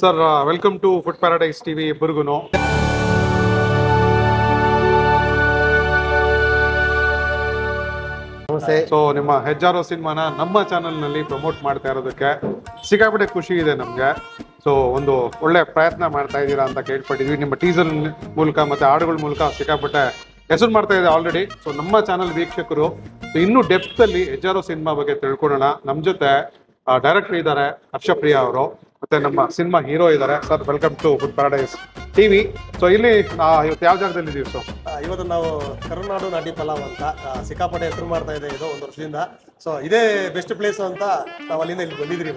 Sir welcome to food paradise TV ಇಬ್ಬರಿಗೂ. So ನಿಮ್ಮ ಹೆಜ್ಜಾರೋ ಸಿನಿಮಾನ ನಮ್ಮ ಚಾನೆಲ್ ನಲ್ಲಿ ಪ್ರಮೋಟ್ ಮಾಡ್ತಾ ಇರೋದಕ್ಕೆ ಸಿಕ್ಕಾಪಟ್ಟೆ ಖುಷಿ ಇದೆ ನಮ್ಗೆ. ಸೊ ಒಂದು ಒಳ್ಳೆ ಪ್ರಯತ್ನ ಮಾಡ್ತಾ ಇದ್ದೀರಾ ಅಂತ ಕೇಳ್ಪಟ್ಟಿದ್ವಿ. ನಿಮ್ಮ ಟೀಸರ್ ಮೂಲಕ ಮತ್ತೆ ಹಾಡುಗಳ ಮೂಲಕ ಸಿಕ್ಕಾಪಟ್ಟೆ ಹೆಸರು ಮಾಡ್ತಾ ಇದೆ ಆಲ್ರೆಡಿ. ಸೊ ನಮ್ಮ ಚಾನಲ್ ವೀಕ್ಷಕರು ಇನ್ನೂ ಡೆಪ್ತ್ ಅಲ್ಲಿ ಹೆಜ್ಜಾರೋ ಸಿನಿಮಾ ಬಗ್ಗೆ ತಿಳ್ಕೊಳ್ಳೋಣ. ನಮ್ಮ ಜೊತೆ ಡೈರೆಕ್ಟರ್ ಇದ್ದಾರೆ ಹರ್ಷಪ್ರಿಯಾ ಅವರು, ಮತ್ತೆ ನಮ್ಮ ಸಿನಿಮಾ ಹೀರೋ ಇದ್ದಾರೆ. Sir welcome to food paradise TV. So ಇಲ್ಲಿ ಇವತ್ತು ಯಾವ ಜಾಗದಲ್ಲಿ ಇದೀವಿ? ಸೊ ಇವತ್ತು ನಾವು ಕರುನಾಡು ನಾಟಿ ಪಲಾವ್ ಅಂತ ಸಿಕ್ಕಾಪಟ್ಟೆ ಹೆಸರು ಮಾಡ್ತಾ ಇದೆ ಇದು ಒಂದು ವರ್ಷದಿಂದ. ಸೊ ಇದೇ ಬೆಸ್ಟ್ ಪ್ಲೇಸ್ ಅಂತ ನಾವು ಅಲ್ಲಿಂದ ಇಲ್ಲಿ ಬಂದಿದ್ರಿ.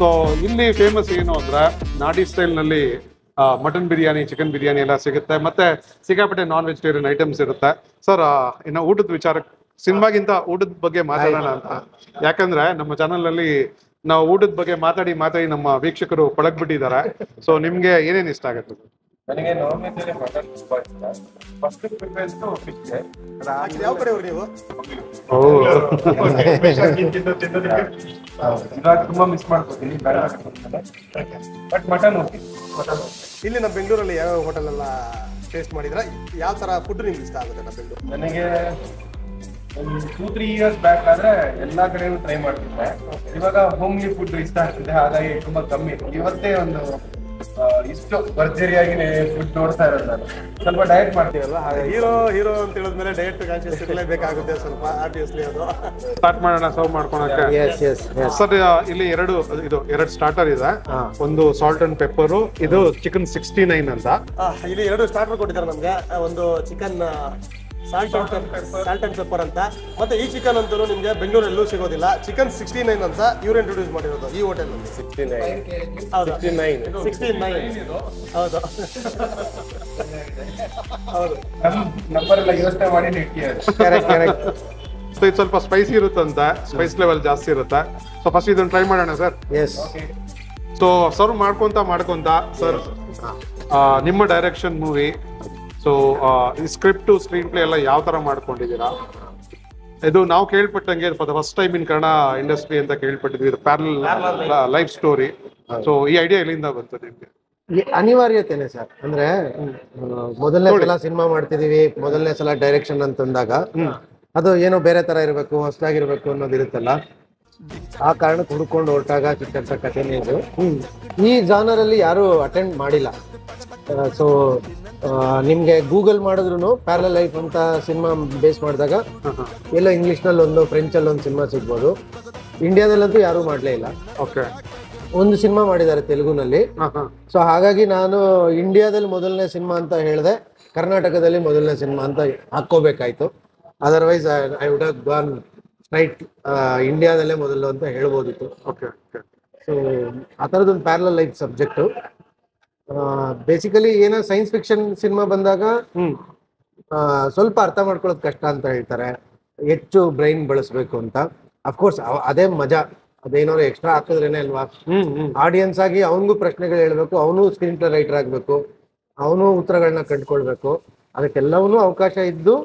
ಸೊ ಇಲ್ಲಿ ಫೇಮಸ್ ಏನು ಅಂದ್ರೆ ನಾಟಿ ಸ್ಟೈಲ್ ನಲ್ಲಿ ಮಟನ್ ಬಿರಿಯಾನಿ, ಚಿಕನ್ ಬಿರಿಯಾನಿ ಎಲ್ಲ ಸಿಗುತ್ತೆ, ಮತ್ತೆ ಸಿಕ್ಕಾಪಟ್ಟೆ ನಾನ್ ವೆಜಿಟೇರಿಯನ್ ಐಟಮ್ಸ್ ಇರುತ್ತೆ. ಸರ್ ಇನ್ನು ಊಟದ ವಿಚಾರಕ್ಕೆ ಸಿನಿಮಾಗಿಂತ ಊಟದ ಬಗ್ಗೆ ಮಾತಾಡೋಣ ಅಂತ. ಯಾಕಂದ್ರೆ ನಮ್ಮ ಚಾನಲ್ ಅಲ್ಲಿ ನಾವು ಊಟದ ಬಗ್ಗೆ ಮಾತಾಡಿ ನಮ್ಮ ವೀಕ್ಷಕರು ಪಳಗ್ಬಿಟ್ಟಿದ್ದಾರೆ. ಸೊ ನಿಮ್ಗೆ ಏನೇನ್ ಇಷ್ಟ ಆಗುತ್ತೆ? ನನಗೆ ನಾನ್ ವೆಜ್ ಅಲ್ಲಿ ಮಟನ್ ತುಂಬಾ ಇಷ್ಟ. First preference fish. ಯಾವ ಕಡೆ ಅವ್ರು ನೀವು? ಇವಾಗ ತುಂಬಾ ಮಿಸ್ ಮಾಡ್ಕೋತೀನಿ ಬಟ್ ಮಟನ್ ಓಕೆ. ಇಲ್ಲಿ ನಮ್ಮ ಬೆಂಗಳೂರಲ್ಲಿ ಯಾವ ಹೋಟೆಲ್ ಎಲ್ಲ ಟೇಸ್ಟ್ ಮಾಡಿದ್ರೆ ಯಾವ ತರ ಫುಡ್ ನಿಮ್ಗೆ ಇಷ್ಟ ಆಗುತ್ತೆ? ನಮ್ಮ ಬೆಂಗಳೂರು ನನಗೆ ಒಂದು 2-3 ಇಯರ್ಸ್ ಬ್ಯಾಕ್ ಆದ್ರೆ ಎಲ್ಲಾ ಕಡೆನೂ ಟ್ರೈ ಮಾಡ್ತಿದ್ದೆ. ಇವಾಗ ಹೋಮ್ಲಿ ಫುಡ್ ಇಷ್ಟ ಆಗ್ತಿದೆ, ಹಾಗಾಗಿ ತುಂಬಾ ಕಮ್ಮಿ. ಇವತ್ತೇ ಒಂದು ಇಷ್ಟು ಭರ್ಜರಿಯಾಗಿ ಫುಡ್ ನೋಡ್ತಾ ಇರೋದು. ನಾನು ಸ್ವಲ್ಪ ಡಯಟ್ ಮಾಡ್ತೀವಲ್ಲ, ಹೀರೋ ಅಂತ ಹೇಳಿದ್ಮೇಲೆ ಡಯಟ್ ಕಾನ್ಶಿಯಸ್ ಇರಲೇಬೇಕಾಗುತ್ತೆ ಸ್ವಲ್ಪ, ಆಬ್ವಿಯಸ್ಲಿ ಅದು. ಸ್ಟಾರ್ಟ್ ಮಾಡೋಣ ಸರ್ವ್ ಮಾಡ್ಕೊಳಕ್ಕೆ. ಸರ್ ಇಲ್ಲಿ ಎರಡು ಸ್ಟಾರ್ಟರ್ ಇದೆ. ಒಂದು ಸಾಲ್ಟ್ ಅಂಡ್ ಪೆಪ್ಪರ್, ಇದು ಚಿಕನ್ 69 ಅಂತ. ಇಲ್ಲಿ 2 ಸ್ಟಾರ್ಟರ್ ಕೊಟ್ಟಿದ್ದಾರೆ ನಮ್ಗೆ. ಒಂದು ಚಿಕನ್ ಸಾಲ್ಟ್ ಅಂಡ್ ಪೆಪ್ಪರ್ ಅಂತ, ಮತ್ತೆ ಈ ಚಿಕನ್ ಅಂತೂ ನಿಮ್ಗೆ ಬೆಂಗಳೂರಲ್ಲೂ ಸಿಗೋದಿಲ್ಲ. ಚಿಕನ್ 69 ಅಂತ ಇವ್ರು ಇಂಟ್ರೊಡ್ಯೂಸ್ ಮಾಡಿರೋದು ಈ ಹೋಟೆಲ್. 69 ಹೌದು, 69 ಹೌದು ಹೌದು. ನಂಬರ್ ಎಲ್ಲ ಯೋಚನೆ ಮಾಡಿ ಸೊ ಇದು ಸ್ವಲ್ಪ ಸ್ಪೈಸಿ ಇರುತ್ತಂತ, ಸ್ಪೈಸ್ ಲೆವೆಲ್ ಜಾಸ್ತಿ ಇರುತ್ತೆ. ಸೊ ಫಸ್ಟ್ ಇದನ್ನ ಟ್ರೈ ಮಾಡೋಣ ಸರ್. ಸೊ ಸರ್ವ್ ಮಾಡ್ಕೊಂತ ಸರ್, ನಿಮ್ಮ direction movie. So script screenplay ಎಲ್ಲ ಯಾವ ತರ ಮಾಡ್ಕೊಂಡಿದ್ದೀರಾ? ಇದು ನಾವು ಕೇಳ್ಪಟ್ಟಂಗೆ for the first time in Kannada industry ಅಂತ ಕೇಳ್ಪಟ್ಟಿದ್ವಿ, ಇದು ಪ್ಯಾರಲಲ್ ಲೈಫ್ ಸ್ಟೋರಿ. ಸೊ ಈ ಐಡಿಯಾ ಎಲ್ಲಿಂದ ಬಂತು ನಿಮ್ಗೆ? ಅನಿವಾರ್ಯತೆನೆ ಸರ್. ಅಂದ್ರೆ ಮೊದಲನೇ ಸಲ ಸಿನಿಮಾ ಮಾಡ್ತಿದೀವಿ, ಮೊದಲನೇ ಸಲ ಡೈರೆಕ್ಷನ್ ಅಂತಂದಾಗ ಅದು ಏನೋ ಬೇರೆ ತರ ಇರಬೇಕು, ಹೊಸದಾಗಿರ್ಬೇಕು ಅನ್ನೋದಿರುತ್ತಲ್ಲ. ಆ ಕಾರಣಕ್ಕೆ ಹುಡ್ಕೊಂಡು ಹೊರಟಾಗ ಚಿಕ್ಕಂತ ಕಥೆನೇ ಇದು. ಈ ಜಾನರ್ ಅಲ್ಲಿ ಯಾರು ಅಟೆಂಡ್ ಮಾಡಿಲ್ಲ. ಸೊ ನಿಮ್ಗೆ ಗೂಗಲ್ ಮಾಡಿದ್ರು ಪ್ಯಾರಲಲ್ ಲೈಫ್ ಅಂತ ಸಿನಿಮಾ ಬೇಸ್ ಮಾಡಿದಾಗ ಎಲ್ಲ ಇಂಗ್ಲಿಷ್ ನಲ್ಲಿ ಒಂದು, ಫ್ರೆಂಚ್ ಅಲ್ಲಿ ಒಂದು ಸಿನಿಮಾ ಸಿಗ್ಬೋದು. ಇಂಡಿಯಾದಲ್ಲಂತೂ ಯಾರು ಮಾಡ್ಲೇ ಇಲ್ಲ. ಒಂದು ಸಿನಿಮಾ ಮಾಡಿದ್ದಾರೆ ತೆಲುಗುನಲ್ಲಿ. ಸೊ ಹಾಗಾಗಿ ನಾನು ಇಂಡಿಯಾದಲ್ಲಿ ಮೊದಲನೇ ಸಿನಿಮಾ ಅಂತ ಹೇಳಿದೆ, ಕರ್ನಾಟಕದಲ್ಲಿ ಮೊದಲನೇ ಸಿನಿಮಾ ಅಂತ ಹಾಕೋಬೇಕಾಯ್ತು. Otherwise I would have gone straight ಇಂಡಿಯಾದಲ್ಲೇ ಮೊದಲು ಅಂತ ಹೇಳ್ಬೋದಿತ್ತು. ಸೊ ಆ ಥರದೊಂದು ಪ್ಯಾರಲಲ್ ಲೈಫ್ ಸಬ್ಜೆಕ್ಟು. ಬೇಸಿಕಲಿ ಏನೋ ಸೈನ್ಸ್ ಫಿಕ್ಷನ್ ಸಿನಿಮಾ ಬಂದಾಗ ಸ್ವಲ್ಪ ಅರ್ಥ ಮಾಡ್ಕೊಳ್ಳೋದು ಕಷ್ಟ ಅಂತ ಹೇಳ್ತಾರೆ, ಹೆಚ್ಚು ಬ್ರೈನ್ ಬಳಸಬೇಕು ಅಂತ. ಅಫ್ಕೋರ್ಸ್ ಅದೇ ಮಜಾ, ಅದೇನಾದ್ರು ಎಕ್ಸ್ಟ್ರಾ ಹಾಕಿದ್ರೇನೆ ಅಲ್ವಾ. ಆಡಿಯನ್ಸ್ ಆಗಿ ಅವನಿಗೂ ಪ್ರಶ್ನೆಗಳು ಹೇಳ್ಬೇಕು, ಅವನು ಸ್ಕ್ರೀನ್ ಪ್ಲೇ ರೈಟರ್ ಆಗಬೇಕು, ಅವನು ಉತ್ತರಗಳನ್ನ ಕಂಡುಕೊಳ್ಬೇಕು. ಅದಕ್ಕೆಲ್ಲವನ್ನೂ ಅವಕಾಶ ಇದ್ದು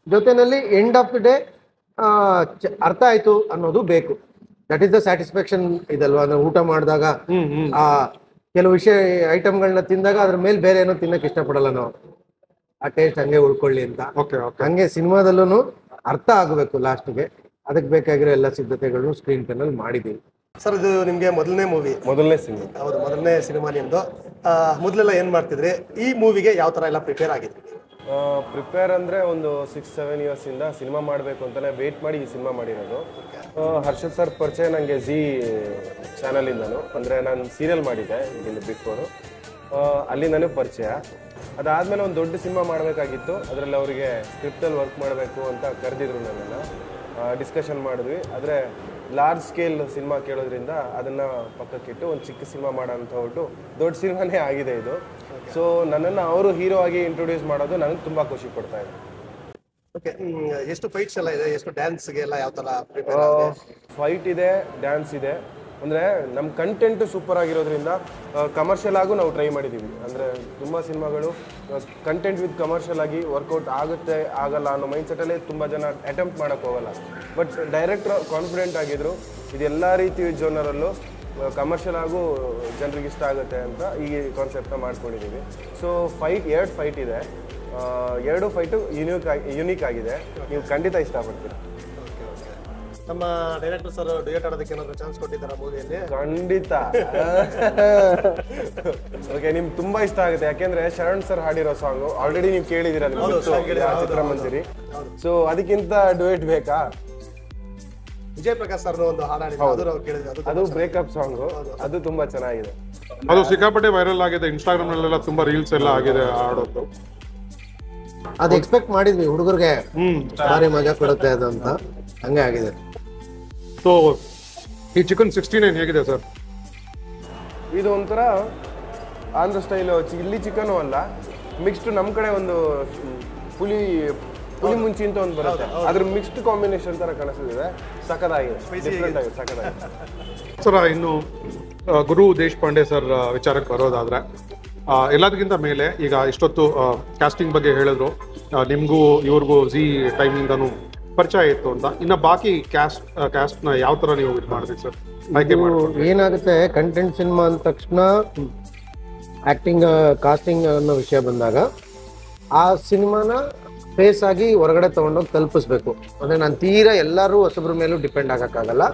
ಜೊತೆನಲ್ಲಿ ಎಂಡ್ ಆಫ್ ದ ಡೇ ಅರ್ಥ ಆಯ್ತು ಅನ್ನೋದು ಬೇಕು. ದಟ್ ಈಸ್ ದ ಸ್ಯಾಟಿಸ್ಫ್ಯಾಕ್ಷನ್ ಇದಲ್ವಾ. ನಾವು ಊಟ ಮಾಡಿದಾಗ ಆ ಕೆಲವು ವಿಷಯ ಐಟಮ್ಗಳನ್ನ ತಿಂದಾಗ ಅದ್ರ ಮೇಲೆ ಬೇರೆ ಏನೋ ತಿನ್ನಕ್ ಇಷ್ಟಪಡಲ್ಲ ನಾವು, ಆ ಟೇಸ್ಟ್ ಹಂಗೆ ಉಳ್ಕೊಳ್ಳಿ ಅಂತ. ಹಂಗೆ ಸಿನಿಮಾದಲ್ಲೂ ಅರ್ಥ ಆಗಬೇಕು ಲಾಸ್ಟ್ಗೆ. ಅದಕ್ಕೆ ಬೇಕಾಗಿರೋ ಎಲ್ಲ ಸಿದ್ಧತೆಗಳನ್ನು ಸ್ಕ್ರೀನ್ ಪ್ಲೇನಲ್ಲಿ ಮಾಡಿದ್ದೀವಿ. ಸರ್ ಇದು ನಿಮ್ಗೆ ಮೊದಲನೇ ಮೂವಿ? ಮೊದಲನೇ ಸಿನಿಮಾ. ಹೌದು, ಮೊದಲನೇ ಸಿನಿಮಾ ನಿಮ್ದು. ಮೊದಲೆಲ್ಲ ಏನ್ ಮಾಡ್ತಿದ್ರಿ? ಈ ಮೂವಿಗೆ ಯಾವ ತರ ಎಲ್ಲ ಪ್ರಿಪೇರ್ ಆಗಿದ್ರಿ? ಪ್ರಿಪೇರ್ ಅಂದರೆ ಒಂದು 6-7 ಇಯರ್ಸಿಂದ ಸಿನಿಮಾ ಮಾಡಬೇಕು ಅಂತಲೇ ವೆಯ್ಟ್ ಮಾಡಿ ಈ ಸಿನಿಮಾ ಮಾಡಿರೋದು. ಹರ್ಷದ್ ಸರ್ ಪರಿಚಯ ನನಗೆ ಜಿ ಚಾನಲಿಂದನು, ಅಂದರೆ ನಾನು ಸೀರಿಯಲ್ ಮಾಡಿದ್ದೆ ಇದನ್ನು ಬಿಫೋರು, ಅಲ್ಲಿ ನನಗೆ ಪರಿಚಯ. ಅದಾದಮೇಲೆ ಒಂದು ದೊಡ್ಡ ಸಿನಿಮಾ ಮಾಡಬೇಕಾಗಿತ್ತು. ಅದರಲ್ಲಿ ಅವರಿಗೆ ಸ್ಕ್ರಿಪ್ಟಲ್ಲಿ ವರ್ಕ್ ಮಾಡಬೇಕು ಅಂತ ಕರೆದಿದ್ರು ನನ್ನನ್ನು. ಡಿಸ್ಕಷನ್ ಮಾಡಿದ್ವಿ. ಆದರೆ ಲಾರ್ಜ್ ಸ್ಕೇಲ್ ಸಿನಿಮಾ ಕೇಳೋದ್ರಿಂದ ಅದನ್ನು ಪಕ್ಕಕ್ಕಿಟ್ಟು ಒಂದು ಚಿಕ್ಕ ಸಿನಿಮಾ ಮಾಡೋಂಥ ಹೊರಟು ದೊಡ್ಡ ಸಿನಿಮಾನೇ ಆಗಿದೆ ಇದು. ಸೊ ನನ್ನನ್ನು ಅವರು ಹೀರೋ ಆಗಿ ಇಂಟ್ರೊಡ್ಯೂಸ್ ಮಾಡೋದು ನನಗೆ ತುಂಬ ಖುಷಿ ಕೊಡ್ತಾ ಇದೆ. ಓಕೆ, ಎಷ್ಟು ಫೈಟ್ಸ್ ಎಲ್ಲ ಇದೆ, ಎಷ್ಟು ಡ್ಯಾನ್ಸ್ಗೆ ಎಲ್ಲ ಯಾವ ಥರ? ಫೈಟ್ ಇದೆ, ಡ್ಯಾನ್ಸ್ ಇದೆ, ಅಂದರೆ ನಮ್ಮ ಕಂಟೆಂಟ್ ಸೂಪರ್ ಆಗಿರೋದ್ರಿಂದ ಕಮರ್ಷಿಯಲ್ ಆಗು ನಾವು ಟ್ರೈ ಮಾಡಿದ್ದೀವಿ. ಅಂದರೆ ತುಂಬ ಸಿನಿಮಾಗಳು ಕಂಟೆಂಟ್ ವಿತ್ ಕಮರ್ಷಿಯಲ್ ಆಗಿ ವರ್ಕೌಟ್ ಆಗುತ್ತೆ ಆಗಲ್ಲ ಅನ್ನೋ ಮೈಂಡ್ಸೆಟ್ಟಲ್ಲೇ ತುಂಬ ಜನ ಅಟೆಂಪ್ಟ್ ಮಾಡೋಕ್ಕೆ ಹೋಗಲ್ಲ. ಬಟ್ ಡೈರೆಕ್ಟ್ರ್ ಕಾನ್ಫಿಡೆಂಟ್ ಆಗಿದ್ರು ಇದೆಲ್ಲ ರೀತಿ ಜೋನರಲ್ಲೂ ಕಮರ್ಷಿಯಲ್ ಆಗು ಜನರಿಗೆ ಇಷ್ಟ ಆಗುತ್ತೆ ಅಂತ ಈ ಕಾನ್ಸೆಪ್ಟ್ನ ಮಾಡ್ಕೊಂಡಿದ್ದೀವಿ. ಸೊ ಎರಡು ಫೈಟ್ ಇದೆ, ಎರಡು ಫೈಟು ಯುನೀಕ್ ಆಗಿದೆ, ನೀವು ಖಂಡಿತ ಇಷ್ಟಪಡ್ತೀರಾ. ನಮ್ಮ ಡೈರೆಕ್ಟರ್ ಸರ್ ಡುಯೆಟ್ ಆಡೋದಕ್ಕೆ ಏನಾದ್ರು ಚಾನ್ಸ್ ಕೊಟ್ಟಿದ್ದಾರೆ ಮೂವಿಯಲ್ಲಿ? ಖಂಡಿತ. ಓಕೆ, ನಿಮ್ಗೆ ತುಂಬಾ ಇಷ್ಟ ಆಗುತ್ತೆ, ಯಾಕೆಂದ್ರೆ ಶರಣ್ ಸರ್ ಹಾಡಿರೋ ಸಾಂಗ್ ಆಲ್ರೆಡಿ ನೀವು ಕೇಳಿದಿರ ಚಿತ್ರಮಂದಿರಿ. ಸೊ ಅದಕ್ಕಿಂತ ಡುಯೆಟ್ ಬೇಕಾ? ವಿಜಯ್ ಪ್ರಕಾಶ್ ಸರ್ ಒಂದು ಹಾಡಾಡಿದ್ರು, ಅದು ಬ್ರೇಕಪ್ ಸಾಂಗ್, ಅದು ತುಂಬಾ ಚೆನ್ನಾಗಿದೆ. ಅದು ಸಿಕ್ಕಾಪಟ್ಟೆ ವೈರಲ್ ಆಗಿದೆ, ಇನ್ಸ್ಟಾಗ್ರಾಮ್ ನಲ್ಲೆಲ್ಲ ತುಂಬಾ ರೀಲ್ಸ್ ಎಲ್ಲ ಆಗಿದೆ ಆಡೋದು. ಅದು ಎಕ್ಸ್ಪೆಕ್ಟ್ ಮಾಡಿದ್ವಿ ಹುಡುಗರಿಗೆ ಭಾರಿ ಮಜಾ ಕೊಡುತ್ತೆ ಅದು ಅಂತ, ಹಂಗೆ ಆಗಿದೆ. ಸೊ ಈ ಚಿಕನ್ 69 ಹೇಗಿದೆ ಸರ್? ಇದು ಒಂಥರ ಆಂಧ್ರ ಸ್ಟೈಲು ಚಿಲ್ಲಿ ಚಿಕನು ಅಲ್ಲ, ಮಿಕ್ಸ್ಡ್ ನಮ್ಮ ಕಡೆ ಒಂದು ಪುಳಿ ಮುಂಚಿ ಅಂತ ಒಂದು ಬರುತ್ತೆ, ಅದ್ರ ಮಿಕ್ಸ್ಡ್ ಕಾಂಬಿನೇಷನ್ ತರ ಕಾಣಿಸ್ತಿದೆ. ಸಖತ್ತಾಗಿದೆ, ಡಿಫ್ರೆಂಟ್ ಆಗಿದೆ, ಸಖತ್ತಾಗಿದೆ ಸರ್. ಇನ್ನು ಗುರು ದೇಶಪಾಂಡೆ ಸರ್ ವಿಚಾರಕ್ಕೆ ಬರೋದಾದ್ರೆ, ಎಲ್ಲದಕ್ಕಿಂತ ಮೇಲೆ ಈಗ ಇಷ್ಟೊತ್ತು ಕ್ಯಾಸ್ಟಿಂಗ್ ಬಗ್ಗೆ ಹೇಳಿದ್ರು, ನಿಮಗೂ ಇವ್ರಿಗೂ ಝೀ ಟೈಮಿಂದನೂ ಪರಿಚಯ ಇತ್ತು ಅಂತ. ಇನ್ನು ಬಾಕಿ ಕ್ಯಾಸ್ಟ್ನ ಯಾವ ಥರ ನೀವು ಇದು ಮಾಡಿದ್ರಿ ಸರ್? ಏನಾಗುತ್ತೆ, ಕಂಟೆಂಟ್ ಸಿನಿಮಾ ಅಂದ ತಕ್ಷಣ ಆ್ಯಕ್ಟಿಂಗ್ ಕಾಸ್ಟಿಂಗ್ ಅನ್ನೋ ವಿಷಯ ಬಂದಾಗ ಆ ಸಿನಿಮಾನ ಫೇಸ್ ಆಗಿ ಹೊರಗಡೆ ತೊಗೊಂಡೋಗಿ ತಲುಪಿಸ್ಬೇಕು. ಅಂದರೆ ನಾನು ತೀರಾ ಎಲ್ಲರೂ ಹೊಸಬ್ರ ಮೇಲೂ ಡಿಪೆಂಡ್ ಆಗೋಕ್ಕಾಗಲ್ಲ,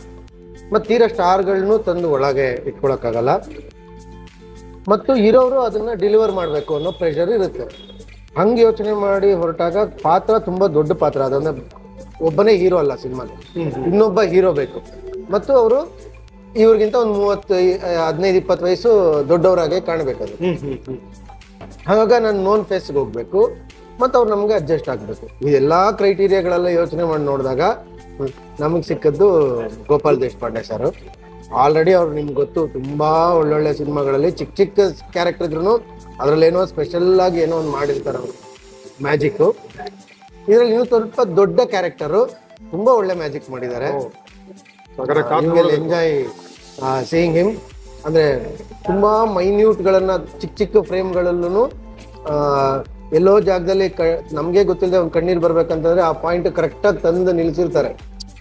ಮತ್ತು ತೀರಾ ಸ್ಟಾರ್ಗಳನ್ನೂ ತಂದು ಒಳಗೆ ಇಟ್ಕೊಳಕ್ಕಾಗಲ್ಲ, ಮತ್ತು ಇರೋರು ಅದನ್ನು ಡೆಲಿವರ್ ಮಾಡಬೇಕು ಅನ್ನೋ ಪ್ರೆಷರ್ ಇರುತ್ತೆ. ಹಂಗೆ ಯೋಚನೆ ಮಾಡಿ ಹೊರಟಾಗ ಪಾತ್ರ ತುಂಬ ದೊಡ್ಡ ಪಾತ್ರ, ಅದಂದ್ರೆ ಒಬ್ಬನೇ ಹೀರೋ ಅಲ್ಲ ಸಿನಿಮಾಲಿ, ಇನ್ನೊಬ್ಬ ಹೀರೋ ಬೇಕು. ಮತ್ತು ಅವರು ಇವ್ರಿಗಿಂತ ಒಂದು 15-20 ವಯಸ್ಸು ದೊಡ್ಡವರಾಗೆ ಕಾಣಬೇಕದು. ಹಾಗಾಗಿ ನಾನು ನೋನ್ ಫೇಸ್ಗೆ ಹೋಗ್ಬೇಕು ಮತ್ತು ಅವ್ರು ನಮಗೆ ಅಡ್ಜಸ್ಟ್ ಆಗಬೇಕು. ಇದೆಲ್ಲ ಕ್ರೈಟೀರಿಯಾಗಳೆಲ್ಲ ಯೋಚನೆ ಮಾಡಿ ನೋಡಿದಾಗ ನಮಗೆ ಸಿಕ್ಕದ್ದು ಗೋಪಾಲ್ ದೇಶಪಾಂಡೆ ಸರ್. ಆಲ್ರೆಡಿ ಅವ್ರು ನಿಮ್ಗೆ ಗೊತ್ತು, ತುಂಬ ಒಳ್ಳೊಳ್ಳೆ ಸಿನಿಮಾಗಳಲ್ಲಿ ಚಿಕ್ಕ ಚಿಕ್ಕ ಕ್ಯಾರೆಕ್ಟರ್ ಇದ್ರು ಅದರಲ್ಲೇನೋ ಸ್ಪೆಷಲ್ ಆಗಿ ಏನೋ ಒಂದು ಮಾಡಿರ್ತಾರೆ ಅವರು ಮ್ಯಾಜಿಕ್ಕು. ಇದರಲ್ಲಿ ಇನ್ನೂ ಸ್ವಲ್ಪ ದೊಡ್ಡ ಕ್ಯಾರೆಕ್ಟರು, ತುಂಬ ಒಳ್ಳೆ ಮ್ಯಾಜಿಕ್ ಮಾಡಿದ್ದಾರೆ. Enjoy seeing him. ಅಂದರೆ ತುಂಬ ಮೈನ್ಯೂಟ್ಗಳನ್ನು ಚಿಕ್ಕ ಚಿಕ್ಕ ಫ್ರೇಮ್ಗಳಲ್ಲೂ ಎಲ್ಲೋ ಜಾಗದಲ್ಲಿ ನಮಗೆ ಗೊತ್ತಿಲ್ಲದೆ ಒಂದು ಕಣ್ಣೀರು ಬರ್ಬೇಕಂತಂದ್ರೆ ಆ ಪಾಯಿಂಟ್ ಕರೆಕ್ಟಾಗಿ ತಂದು ನಿಲ್ಲಿಸಿರ್ತಾರೆ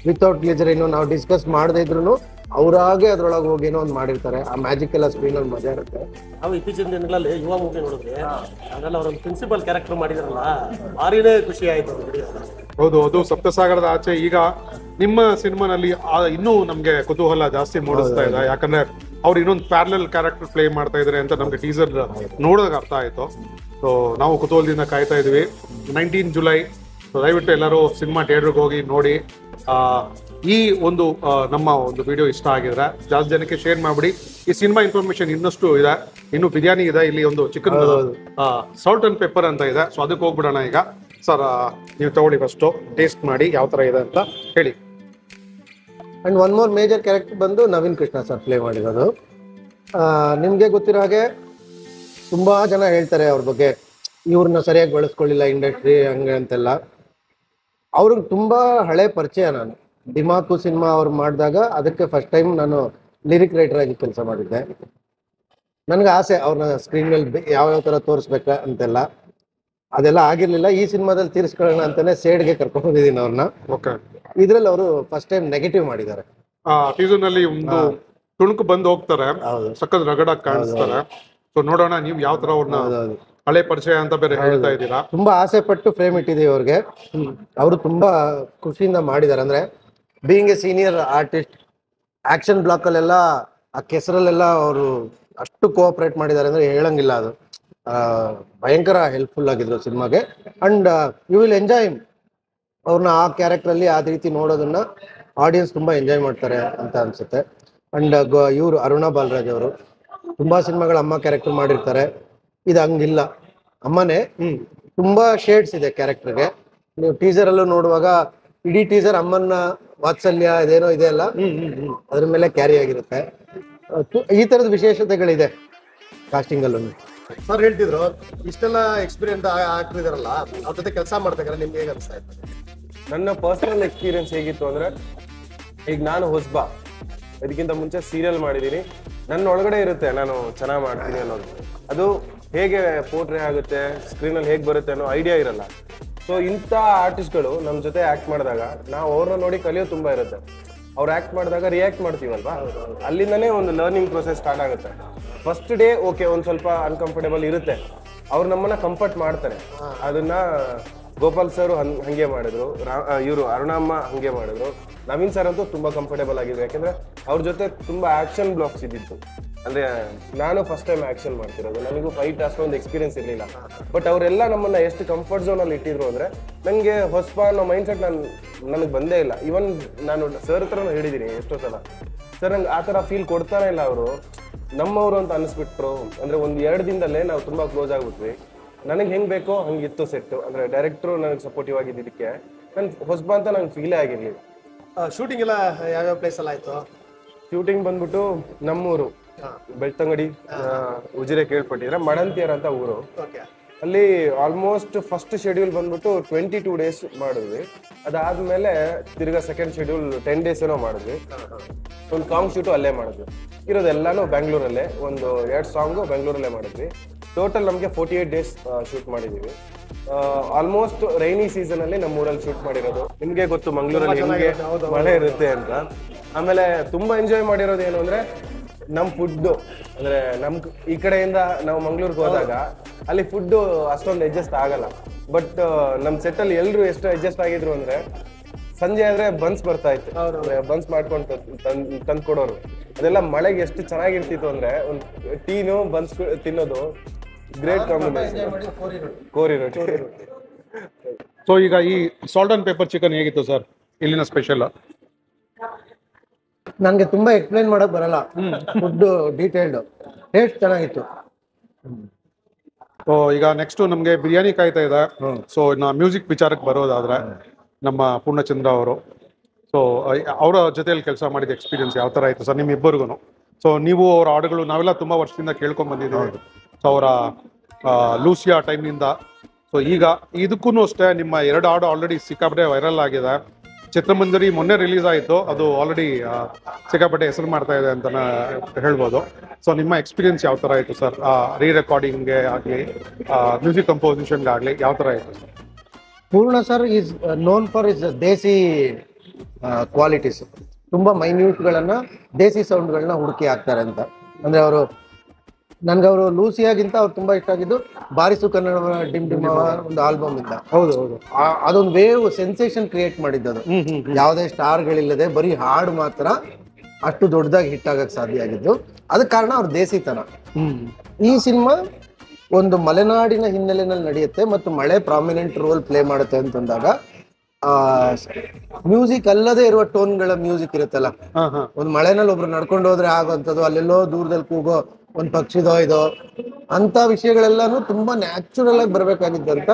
ವಿತೌಟ್ ಗ್ಲಿಜರಿನು. ನಾವು ಡಿಸ್ಕಸ್ ಮಾಡದೇ ಇದ್ರು ಅವರಾಗೆ ಅದ್ರೊಳಗೆ ಹೋಗಿ ಏನೋ ಒಂದು ಮಾಡಿರ್ತಾರೆ. ಆ ಮ್ಯಾಜಿಕ್ ಎಲ್ಲ ಸ್ಕ್ರೀನಲ್ಲಿ ಮಜಾ ಇರುತ್ತೆ. ನಾವು ಇತ್ತೀಚಿನ ದಿನಗಳಲ್ಲಿ ಯುವ ಮೂವಿ ನೋಡಿದ್ವಿ, ಅದೆಲ್ಲ ಅವರೊಂದು ಪ್ರಿನ್ಸಿಪಲ್ ಕ್ಯಾರೆಕ್ಟರ್ ಮಾಡಿದಾರಲ್ಲ, ಭಾರಿನೇ ಖುಷಿ ಆಯ್ತು. ಹೌದು, ಅದು ಸಪ್ತಸಾಗರದ ಆಚೆ ಈಗ ನಿಮ್ಮ ಸಿನಿಮಾನಲ್ಲಿ ಇನ್ನೂ ನಮ್ಗೆ ಕುತೂಹಲ ಜಾಸ್ತಿ ಮೂಡಿಸ್ತಾ ಇದೆ. ಯಾಕಂದ್ರೆ ಅವ್ರು ಇನ್ನೊಂದು ಪ್ಯಾರಲಲ್ ಕ್ಯಾರೆಕ್ಟರ್ ಪ್ಲೇ ಮಾಡ್ತಾ ಇದಾರೆ ಅಂತ ನಮ್ಗೆ ಟೀಸರ್ ನೋಡೋದಾಗ ಅರ್ಥ ಆಯ್ತು. ಸೊ ನಾವು ಕುತೂಹಲದಿಂದ ಕಾಯ್ತಾ ಇದೀವಿ. 19 ಜುಲೈ, ದಯವಿಟ್ಟು ಎಲ್ಲರೂ ಸಿನಿಮಾ ಥಿಯೇಟರ್ಗೆ ಹೋಗಿ ನೋಡಿ. ಈ ಒಂದು ನಮ್ಮ ಒಂದು ವಿಡಿಯೋ ಇಷ್ಟ ಆಗಿದ್ರೆ ಜಾಸ್ತಿ ಜನಕ್ಕೆ ಶೇರ್ ಮಾಡ್ಬಿಡಿ. ಈ ಸಿನಿಮಾ ಇನ್ಫಾರ್ಮೇಶನ್ ಇನ್ನಷ್ಟು ಇದೆ, ಇನ್ನು ಬಿರಿಯಾನಿ ಇದೆ, ಇಲ್ಲಿ ಒಂದು ಚಿಕನ್ ಸಾಲ್ಟ್ ಅಂಡ್ ಪೆಪ್ಪರ್ ಅಂತ ಇದೆ. ಸೊ ಅದಕ್ಕೆ ಹೋಗ್ಬಿಡೋಣ ಈಗ. ಸರ್ ನೀವು ತಗೊಳ್ಳಿ, ಫಸ್ಟು ಟೇಸ್ಟ್ ಮಾಡಿ ಯಾವ ಥರ ಇದೆ ಅಂತ ಹೇಳಿ. And one more major character ಬಂದು ನವೀನ್ ಕೃಷ್ಣ ಸರ್ ಪ್ಲೇ ಮಾಡಿರೋದು. ನಿಮಗೆ ಗೊತ್ತಿರೋ ಹಾಗೆ ತುಂಬ ಜನ ಹೇಳ್ತಾರೆ ಅವ್ರ ಬಗ್ಗೆ, ಇವ್ರನ್ನ ಸರಿಯಾಗಿ ಬಳಸ್ಕೊಳ್ಳಿಲ್ಲ ಇಂಡಸ್ಟ್ರಿ ಹಂಗೆ ಅಂತೆಲ್ಲ. ಅವ್ರಿಗೆ ತುಂಬ ಹಳೆ ಪರಿಚಯ. ನಾನು ದಿಮಾಕು ಸಿನಿಮಾ ಅವ್ರು ಮಾಡಿದಾಗ ಅದಕ್ಕೆ ಫಸ್ಟ್ ಟೈಮ್ ನಾನು ಲಿರಿಕ್ ರೈಟರ್ ಆಗಿ ಕೆಲಸ ಮಾಡಿದ್ದೆ. ನನಗೆ ಆಸೆ ಅವ್ರನ್ನ ಸ್ಕ್ರೀನ್ ಮೇಲೆ ಯಾವ್ಯಾವ ಥರ ತೋರಿಸ್ಬೇಕ ಅಂತೆಲ್ಲ, ಅದೆಲ್ಲ ಆಗಿರಲಿಲ್ಲ. ಈ ಸಿನಿಮಾದಲ್ಲಿ ತೀರಿಸ್ಕೊಳ್ಳೋಣ ಅಂತಾನೆ ಸೇಡ್ಗೆ ಕರ್ಕೊಂಡು ಬಂದಿದ್ದೀನಿ ಅವ್ರನ್ನ. ಓಕೆ, ಇದ್ರಲ್ಲಿ ಅವರು ಫಸ್ಟ್ ಟೈಮ್ ನೆಗೆಟಿವ್ ಮಾಡಿದ್ದಾರೆ. ಟೀಸರ್ ನಲ್ಲಿ ಒಂದು ತುಣುಕು ಬಂದು ಹೋಗ್ತಾರೆ, ಸಖತ್ ರಗಡಾಗಿ ಕಾಣಿಸ್ತಾರೆ. ಸೊ ನೋಡೋಣ ನೀವು ಯಾವ ತರ ಅವ್ರನ್ನ ಹಳೆ ಪರಿಚಯ ಅಂತ ಬೇರೆ ಹೇಳ್ತಾ ಇದ್ದೀರಾ. ತುಂಬಾ ಆಸೆ ಪಟ್ಟು ಫ್ರೇಮ್ ಇಟ್ಟಿದ್ದೀವಿ ಅವ್ರಿಗೆ. ಅವರು ತುಂಬಾ ಖುಷಿಯಿಂದ ಮಾಡಿದ್ದಾರೆ. ಅಂದ್ರೆ being a senior artist, action block ಅಲ್ಲೆಲ್ಲ ಆ ಕೆಸರಲ್ಲೆಲ್ಲ ಅವರು ಅಷ್ಟು ಕೋಆಪರೇಟ್ ಮಾಡಿದ್ದಾರೆ ಅಂದ್ರೆ ಹೇಳಂಗಿಲ್ಲ. ಅದು ಭಯಂಕರ ಹೆಲ್ಪ್ಫುಲ್ ಆಗಿದ್ರು ಸಿನಿಮಾಗೆ. ಅಂಡ್ ಯು ವಿಲ್ ಎಂಜಾಯ್ ಅವ್ರನ್ನ ಆ ಕ್ಯಾರೆಕ್ಟರಲ್ಲಿ ಆ ರೀತಿ ನೋಡೋದನ್ನ ಆಡಿಯನ್ಸ್ ತುಂಬಾ ಎಂಜಾಯ್ ಮಾಡ್ತಾರೆ ಅಂತ ಅನ್ಸುತ್ತೆ. ಅಂಡ್ ಇವರು ಅರುಣಾ ಬಾಲರಾಜ್ ಅವರು ತುಂಬಾ ಸಿನಿಮಾಗಳ ಅಮ್ಮ ಕ್ಯಾರೆಕ್ಟರ್ ಮಾಡಿರ್ತಾರೆ. ಇದು ಹಂಗಿಲ್ಲ, ಅಮ್ಮನೇ. ತುಂಬಾ ಶೇಡ್ಸ್ ಇದೆ ಕ್ಯಾರೆಕ್ಟರ್ಗೆ. ನೀವು ಟೀಸರ್ ಅಲ್ಲೂ ನೋಡುವಾಗ ಇಡೀ ಟೀಸರ್ ಅಮ್ಮನ ವಾತ್ಸಲ್ಯ ಇದೇನೋ ಇದೆ ಅಲ್ಲ, ಅದ್ರ ಮೇಲೆ ಕ್ಯಾರಿ ಆಗಿರುತ್ತೆ. ಈ ತರದ ವಿಶೇಷತೆಗಳಿದೆ ಕಾಸ್ಟಿಂಗ್ ಅಲ್ಲೂ. ಸರ್ ಹೇಳ್ತಿದ್ರು ಇಷ್ಟೆಲ್ಲ ಎಕ್ಸ್ಪೀರಿಯನ್ಸ್ ಆಕ್ಟರ್ ಇದಾರಲ್ಲ, ಅವ್ರ ಜೊತೆ ಕೆಲಸ ಮಾಡ್ಬೇಕಾದ್ರೆ ನಿಮ್ಗೆ ಹೇಗೆ ಅನಿಸ್ತಾ ಇತ್ತು? ನನ್ನ ಪರ್ಸನಲ್ ಎಕ್ಸ್ಪೀರಿಯನ್ಸ್ ಹೇಗಿತ್ತು ಅಂದ್ರೆ, ಈಗ ನಾನು ಹೊಸಬ, ಇದಕ್ಕಿಂತ ಮುಂಚೆ ಸೀರಿಯಲ್ ಮಾಡಿದ್ದೀನಿ. ನನ್ನ ಒಳಗಡೆ ಇರುತ್ತೆ ನಾನು ಚೆನ್ನಾಗಿ ಮಾಡ್ತೀನಿ ಅನ್ನೋದು. ಅದು ಹೇಗೆ ಪೋರ್ಟ್ರೇ ಆಗುತ್ತೆ, ಸ್ಕ್ರೀನಲ್ಲಿ ಹೇಗೆ ಬರುತ್ತೆ ಅನ್ನೋ ಐಡಿಯಾ ಇರಲ್ಲ. ಸೊ ಇಂಥ ಆರ್ಟಿಸ್ಟ್ಗಳು ನಮ್ಮ ಜೊತೆ ಆ್ಯಕ್ಟ್ ಮಾಡಿದಾಗ ನಾವು ಅವ್ರನ್ನ ನೋಡಿ ಕಲಿಯೋದು ತುಂಬ ಇರುತ್ತೆ. ಅವ್ರು ಆ್ಯಕ್ಟ್ ಮಾಡಿದಾಗ ರಿಯಾಕ್ಟ್ ಮಾಡ್ತೀವಲ್ವಾ, ಅಲ್ಲಿಂದನೇ ಒಂದು ಲರ್ನಿಂಗ್ ಪ್ರೊಸೆಸ್ ಸ್ಟಾರ್ಟ್ ಆಗುತ್ತೆ. ಫಸ್ಟ್ ಡೇ ಓಕೆ ಒಂದು ಸ್ವಲ್ಪ ಅನ್ಕಂಫರ್ಟೇಬಲ್ ಇರುತ್ತೆ, ಅವ್ರು ನಮ್ಮನ್ನ ಕಂಫರ್ಟ್ ಮಾಡ್ತಾರೆ. ಅದನ್ನ ಗೋಪಾಲ್ ಸರ್ ಹಂಗೆ ಮಾಡಿದ್ರು, ಇವರು ಅರುಣಮ್ಮ ಹಂಗೆ ಮಾಡಿದ್ರು. ನವೀನ್ ಸರ್ ಅಂತೂ ತುಂಬಾ ಕಂಫರ್ಟೇಬಲ್ ಆಗಿದ್ರು, ಯಾಕಂದ್ರೆ ಅವ್ರ ಜೊತೆ ತುಂಬಾ ಆಕ್ಷನ್ ಬ್ಲಾಕ್ಸ್ ಇದ್ದಿತ್ತು. ಅಂದ್ರೆ ನಾನು ಫಸ್ಟ್ ಟೈಮ್ ಆಕ್ಷನ್ ಮಾಡ್ತಿರೋದು, ನನಗೂ ಫೈಟ್ ಅಷ್ಟೊಂದು ಎಕ್ಸ್ಪೀರಿಯನ್ಸ್ ಇರಲಿಲ್ಲ. ಬಟ್ ಅವರೆಲ್ಲ ನಮ್ಮನ್ನ ಎಷ್ಟು ಕಂಫರ್ಟ್ ಝೋನ್ ಅಲ್ಲಿ ಇಟ್ಟಿದ್ರು ಅಂದ್ರೆ ನನಗೆ ಹೊಸಬ ಅನ್ನೋ ಮೈಂಡ್ ಸೆಟ್ ನನಗೆ ಬಂದೇ ಇಲ್ಲ. ಈವನ್ ನಾನು ಸರ್ ಹತ್ರನೂ ಹೇಳಿದ್ದೀನಿ ಎಷ್ಟೋ ಸಲ, ಸರ್ ನಂಗೆ ಆ ಥರ ಫೀಲ್ ಕೊಡ್ತಾನೆ ಇಲ್ಲ ಅವರು, ನಮ್ಮವರು ಅಂತ ಅನಿಸ್ಬಿಟ್ರು. ಅಂದ್ರೆ ಒಂದು 2 ದಿನದಲ್ಲೇ ನಾವು ತುಂಬಾ ಕ್ಲೋಸ್ ಆಗ್ಬಿಟ್ವಿ. ನನಗೆ ಹೆಂಗೆ ಬೇಕೋ ಹಂಗಿತ್ತು ಸೆಟ್ಟು. ಅಂದರೆ ಡೈರೆಕ್ಟ್ರು ನನಗೆ ಸಪೋರ್ಟಿವ್ ಆಗಿದ್ದಕ್ಕೆ ನನ್ನ ಹೊಸಬ ಅಂತ ನಂಗೆ ಫೀಲೇ ಆಗಿರಲಿಲ್ಲ. ಶೂಟಿಂಗ್ ಎಲ್ಲ ಯಾವ್ಯಾವ ಪ್ಲೇಸ್ ಎಲ್ಲ ಆಯಿತು? ಶೂಟಿಂಗ್ ಬಂದ್ಬಿಟ್ಟು ನಮ್ಮೂರು ಬೆಳ್ತಂಗಡಿ, ಉಜಿರೆ ಕೇಳ್ಪಟ್ಟಿದ್ರೆ, ಮಡಂತಿಯರ್ ಅಂತ ಊರು. ಅಲ್ಲಿ ಆಲ್ಮೋಸ್ಟ್ ಫಸ್ಟ್ ಶೆಡ್ಯೂಲ್ ಬಂದ್ಬಿಟ್ಟು 22 ಡೇಸ್ ಮಾಡಿದ್ವಿ. ಅದಾದ್ಮೇಲೆ ತಿರ್ಗಾ ಸೆಕೆಂಡ್ ಶೆಡ್ಯೂಲ್ 10 ಡೇಸ್ ಏನೋ ಮಾಡಿದ್ವಿ. ಒಂದು ಸಾಂಗ್ ಶೂಟು ಅಲ್ಲೇ ಮಾಡಿದ್ವಿ. ಇರೋದೆಲ್ಲಾನು ಬೆಂಗಳೂರಲ್ಲೇ, ಒಂದು 2 ಸಾಂಗು ಬೆಂಗಳೂರಲ್ಲೇ ಮಾಡಿದ್ವಿ. ಟೋಟಲ್ ನಮಗೆ 48 ಡೇಸ್ ಶೂಟ್ ಮಾಡಿದ್ದೀವಿ. ಆಲ್ಮೋಸ್ಟ್ ರೈನಿ ಸೀಸನ್ ಅಲ್ಲಿ ನಮ್ಮ ಊರಲ್ಲಿ ಶೂಟ್ ಮಾಡಿರೋದು. ನಿಮ್ಗೆ ಗೊತ್ತು ಮಂಗಳೂರಲ್ಲಿ ಹೆಂಗೆ ಮಳೆ ಇರುತ್ತೆ ಅಂತ. ಆಮೇಲೆ ತುಂಬಾ ಎಂಜಾಯ್ ಮಾಡಿರೋದು ಏನು ಅಂದ್ರೆ ನಮ್ ಫುಡ್. ಅಂದ್ರೆ ನಮ್ ಈ ಕಡೆಯಿಂದ ನಾವು ಮಂಗ್ಳೂರ್ಗೆ ಹೋದಾಗ ಅಲ್ಲಿ ಫುಡ್ ಅಷ್ಟೊಂದು ಅಡ್ಜಸ್ಟ್ ಆಗಲ್ಲ. ಬಟ್ ನಮ್ ಸೆಟ್ ಅಲ್ಲಿ ಎಲ್ರು ಎಷ್ಟು ಅಡ್ಜಸ್ಟ್ ಆಗಿದ್ರು ಅಂದ್ರೆ ಸಂಜೆ ಆದ್ರೆ ಬನ್ಸ್ ಬರ್ತಾ ಇತ್ತು, ಬನ್ಸ್ ಮಾಡ್ಕೊಂಡು ತಂದು ಕೊಡೋರು. ಅದೆಲ್ಲ ಮಳೆಗೆ ಎಷ್ಟು ಚೆನ್ನಾಗಿರ್ತಿತ್ತು ಅಂದ್ರೆ ಒಂದು ಟೀನು ಬನ್ಸ್ ತಿನ್ನೋದು ಗ್ರೇಟ್ ಕಾಂಬಿನೇಷನ್. ಕೋರಿ ರೊಟ್ಟಿ. ಸೊ ಈಗ ಈ ಸಾಲ್ಟ್ ಅಂಡ್ ಪೇಪರ್ ಚಿಕನ್ ಹೇಗಿತ್ತು ಸರ್, ಇಲ್ಲಿನ ಸ್ಪೆಷಲ್? ನನಗೆ ತುಂಬಾ ಎಕ್ಸ್ಪ್ಲೈನ್ ಮಾಡಕ್ ಬರಲ್ಲ, ಫುಡ್ ಡೀಟೇಲ್ಡ್, ಟೇಸ್ಟ್ ಚೆನ್ನಾಗಿತ್ತು. ಸೊ ಈಗ ನೆಕ್ಸ್ಟ್ ನಮಗೆ ಬಿರಿಯಾನಿ ಕಾಯ್ತಾ ಇದೆ. ಸೊ ನಾ ಮ್ಯೂಸಿಕ್ ವಿಚಾರಕ್ಕೆ ಬರೋದಾದ್ರೆ ನಮ್ಮ ಪೂರ್ಣಚಂದ್ರ ಅವರು, ಸೊ ಅವರ ಜೊತೆಯಲ್ಲಿ ಕೆಲಸ ಮಾಡಿದ ಎಕ್ಸ್ಪೀರಿಯನ್ಸ್ ಯಾವ ಥರ ಆಯಿತು ಸರ್ ನಿಮ್ಮಿಬ್ಬರಿಗೂ? ಸೊ ನೀವು ಅವರ ಹಾಡುಗಳು ನಾವೆಲ್ಲ ತುಂಬ ವರ್ಷದಿಂದ ಕೇಳ್ಕೊಂಡ್ ಬಂದಿದ್ದೀವಿ. ಸೊ ಅವರ ಲೂಸಿಯಾ ಟೈಮ್ನಿಂದ ಸೊ ಈಗ ಇದಕ್ಕೂ ಅಷ್ಟೇ ನಿಮ್ಮ 2 ಹಾಡು ಆಲ್ರೆಡಿ ಸಿಕ್ಕಾಪಟ್ಟೆ ವೈರಲ್ ಆಗಿದೆ. ಚಿತ್ರಮಂಜರಿ ಮೊನ್ನೆ ರಿಲೀಸ್ ಆಯಿತು, ಅದು ಆಲ್ರೆಡಿ ಸಿಕ್ಕಾಪಟ್ಟೆ ಹೆಸರು ಮಾಡ್ತಾ ಇದೆ ಅಂತ ಹೇಳ್ಬೋದು. ಸೊ ನಿಮ್ಮ ಎಕ್ಸ್ಪೀರಿಯನ್ಸ್ ಯಾವ ಥರ ಆಯಿತು ಸರ್? ರೀ ರೆಕಾರ್ಡಿಂಗ್ಗೆ ಆಗಲಿ, ಮ್ಯೂಸಿಕ್ ಕಂಪೋಸಿಷನ್ಗೆ ಆಗಲಿ ಯಾವ ಥರ ಆಯಿತು ಸರ್? ಪೂರ್ಣ sir is known for is Desi qualities. ತುಂಬಾ ಮೈನ್ಯೂಟ್ಗಳನ್ನ, ದೇಸಿ ಸೌಂಡ್ಗಳನ್ನ ಹುಡುಕಿ ಹಾಕ್ತಾರೆ ಅಂತ. ಅಂದ್ರೆ ಅವರು ನನ್ಗೆ ಅವರು ಲೂಸಿಯಾಗಿಂತ ಅವ್ರು ತುಂಬಾ ಇಷ್ಟ ಆಗಿದ್ದು ಬಾರಿಸು ಕನ್ನಡ ಡಿಮ್ ಡಿಮ್ ಒಂದು ಆಲ್ಬಮ್ ಇಂದ. ಹೌದು ಹೌದು, ಅದೊಂದು ವೇವ್ ಸೆನ್ಸೇಷನ್ ಕ್ರಿಯೇಟ್ ಮಾಡಿದ್ದದು. ಯಾವುದೇ ಸ್ಟಾರ್ಗಳಿಲ್ಲದೆ ಬರೀ ಹಾಡು ಮಾತ್ರ ಅಷ್ಟು ದೊಡ್ಡದಾಗಿ ಹಿಟ್ ಆಗಕ್ ಸಾಧ್ಯ ಆಗಿದ್ದು. ಅದಕ್ಕೆ ಕಾರಣ ಅವ್ರ ದೇಸಿತನ. ಈ ಸಿನಿಮಾ ಒಂದು ಮಲೆನಾಡಿನ ಹಿನ್ನೆಲೆಯಲ್ಲಿ ನಡೆಯುತ್ತೆ ಮತ್ತು ಮಳೆ ಪ್ರಾಮಿನೆಂಟ್ ರೋಲ್ ಪ್ಲೇ ಮಾಡುತ್ತೆ ಅಂತಂದಾಗ ಮ್ಯೂಸಿಕ್ ಅಲ್ಲದೆ ಇರುವ ಟೋನ್ಗಳ ಮ್ಯೂಸಿಕ್ ಇರುತ್ತಲ್ಲ, ಒಂದು ಮಳೆನಲ್ಲಿ ಒಬ್ರು ನಡ್ಕೊಂಡು ಹೋದ್ರೆ ಆಗುವಂಥದ್ದು, ಅಲ್ಲೆಲ್ಲೋ ದೂರದಲ್ಲಿ ಕೂಗೋ ಒಂದು ಪಕ್ಷಿದೋ ಇದೋ ಅಂತ ವಿಷಯಗಳೆಲ್ಲಾನು ತುಂಬಾ ನ್ಯಾಚುರಲ್ ಆಗಿ ಬರ್ಬೇಕಾಗಿದ್ದಂತ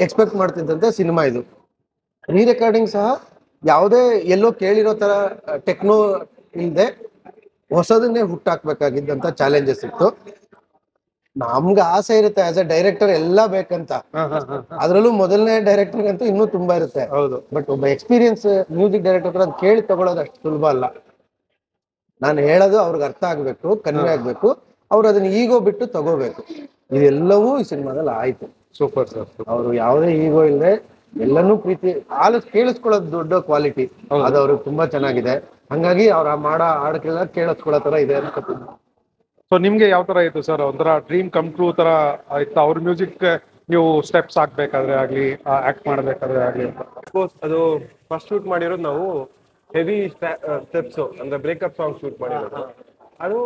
ಎಕ್ಸ್ಪೆಕ್ಟ್ ಮಾಡ್ತಿದ್ದಂತ ಸಿನಿಮಾ ಇದು. ರೀ ರೆಕಾರ್ಡಿಂಗ್ ಸಹ ಯಾವುದೇ ಎಲ್ಲೋ ಕೇಳಿರೋ ತರ ಟೆಕ್ನೋ ಇಲ್ಲದೆ ಹೊಸದನ್ನೇ ಹುಟ್ಟಾಕ್ಬೇಕಾಗಿದ್ದಂತ ಚಾಲೆಂಜಸ್ ಇತ್ತು. ನಮ್ಗೆ ಆಸೆ ಇರುತ್ತೆ ಆಸ್ ಎ ಡೈರೆಕ್ಟರ್ ಎಲ್ಲ ಬೇಕಂತ, ಅದ್ರಲ್ಲೂ ಮೊದಲನೇ ಡೈರೆಕ್ಟರ್ ಅಂತೂ ಇನ್ನೂ ತುಂಬಾ ಇರುತ್ತೆ. ಬಟ್ ಒಬ್ಬ ಎಕ್ಸ್ಪೀರಿಯನ್ಸ್ ಮ್ಯೂಸಿಕ್ ಡೈರೆಕ್ಟರ್ ಅದು ಕೇಳಿ ತಗೊಳ್ಳೋದು ಅಷ್ಟು ಸುಲಭ ಅಲ್ಲ. ನಾನು ಹೇಳೋದು ಅವ್ರಿಗೆ ಅರ್ಥ ಆಗ್ಬೇಕು, ಕನ್ವೆ ಆಗ್ಬೇಕು, ಅವ್ರು ಅದನ್ನ ಈಗೋ ಬಿಟ್ಟು ತಗೋಬೇಕು. ಇದೆಲ್ಲವೂ ಈ ಸಿನಿಮಾದಲ್ಲಿ ಆಯ್ತು. Super sir. ಅವರು ಯಾವುದೇ ಈಗೋ ಇಲ್ಲದೆ ಎಲ್ಲನೂ ಪ್ರೀತಿ ಕೇಳಿಸ್ಕೊಳ್ಳೋದು ದೊಡ್ಡ ಕ್ವಾಲಿಟಿ, ಅದು ಅವ್ರಿಗೆ ತುಂಬಾ ಚೆನ್ನಾಗಿದೆ. ಹಂಗಾಗಿ ಅವ್ರ ಮಾಡೋ ಹಾಡುಗಳೆಲ್ಲ ಕೇಳಿಸ್ಕೊಳ್ಳೋ ತರ ಇದೆ ಅನ್ಕೋತೀನಿ. ಸೊ ನಿಮ್ಗೆ ಯಾವ ತರ ಆಯ್ತು ಸರ್? ಒಂಥರ ಡ್ರೀಮ್ ಕಮ್ ಟ್ರೂ ತರ ಆಯ್ತು ಅವ್ರ ಮ್ಯೂಸಿಕ್ ನೀವು ಸ್ಟೆಪ್ಸ್ ಹಾಕ್ಬೇಕಾದ್ರೆ ಆಗ್ಲಿ, ಆಕ್ಟ್ ಮಾಡ್ಬೇಕಾದ್ರೆ ಆಗ್ಲಿ? ಅದು ಫಸ್ಟ್ ಶೂಟ್ ಮಾಡಿರೋದು ನಾವು ಹೆವಿ ಸ್ಟೆಪ್ಸ್ ಅಂದ್ರೆ ಬ್ರೇಕಪ್ ಸಾಂಗ್ ಶೂಟ್ ಮಾಡಿರೋದು. ಅದು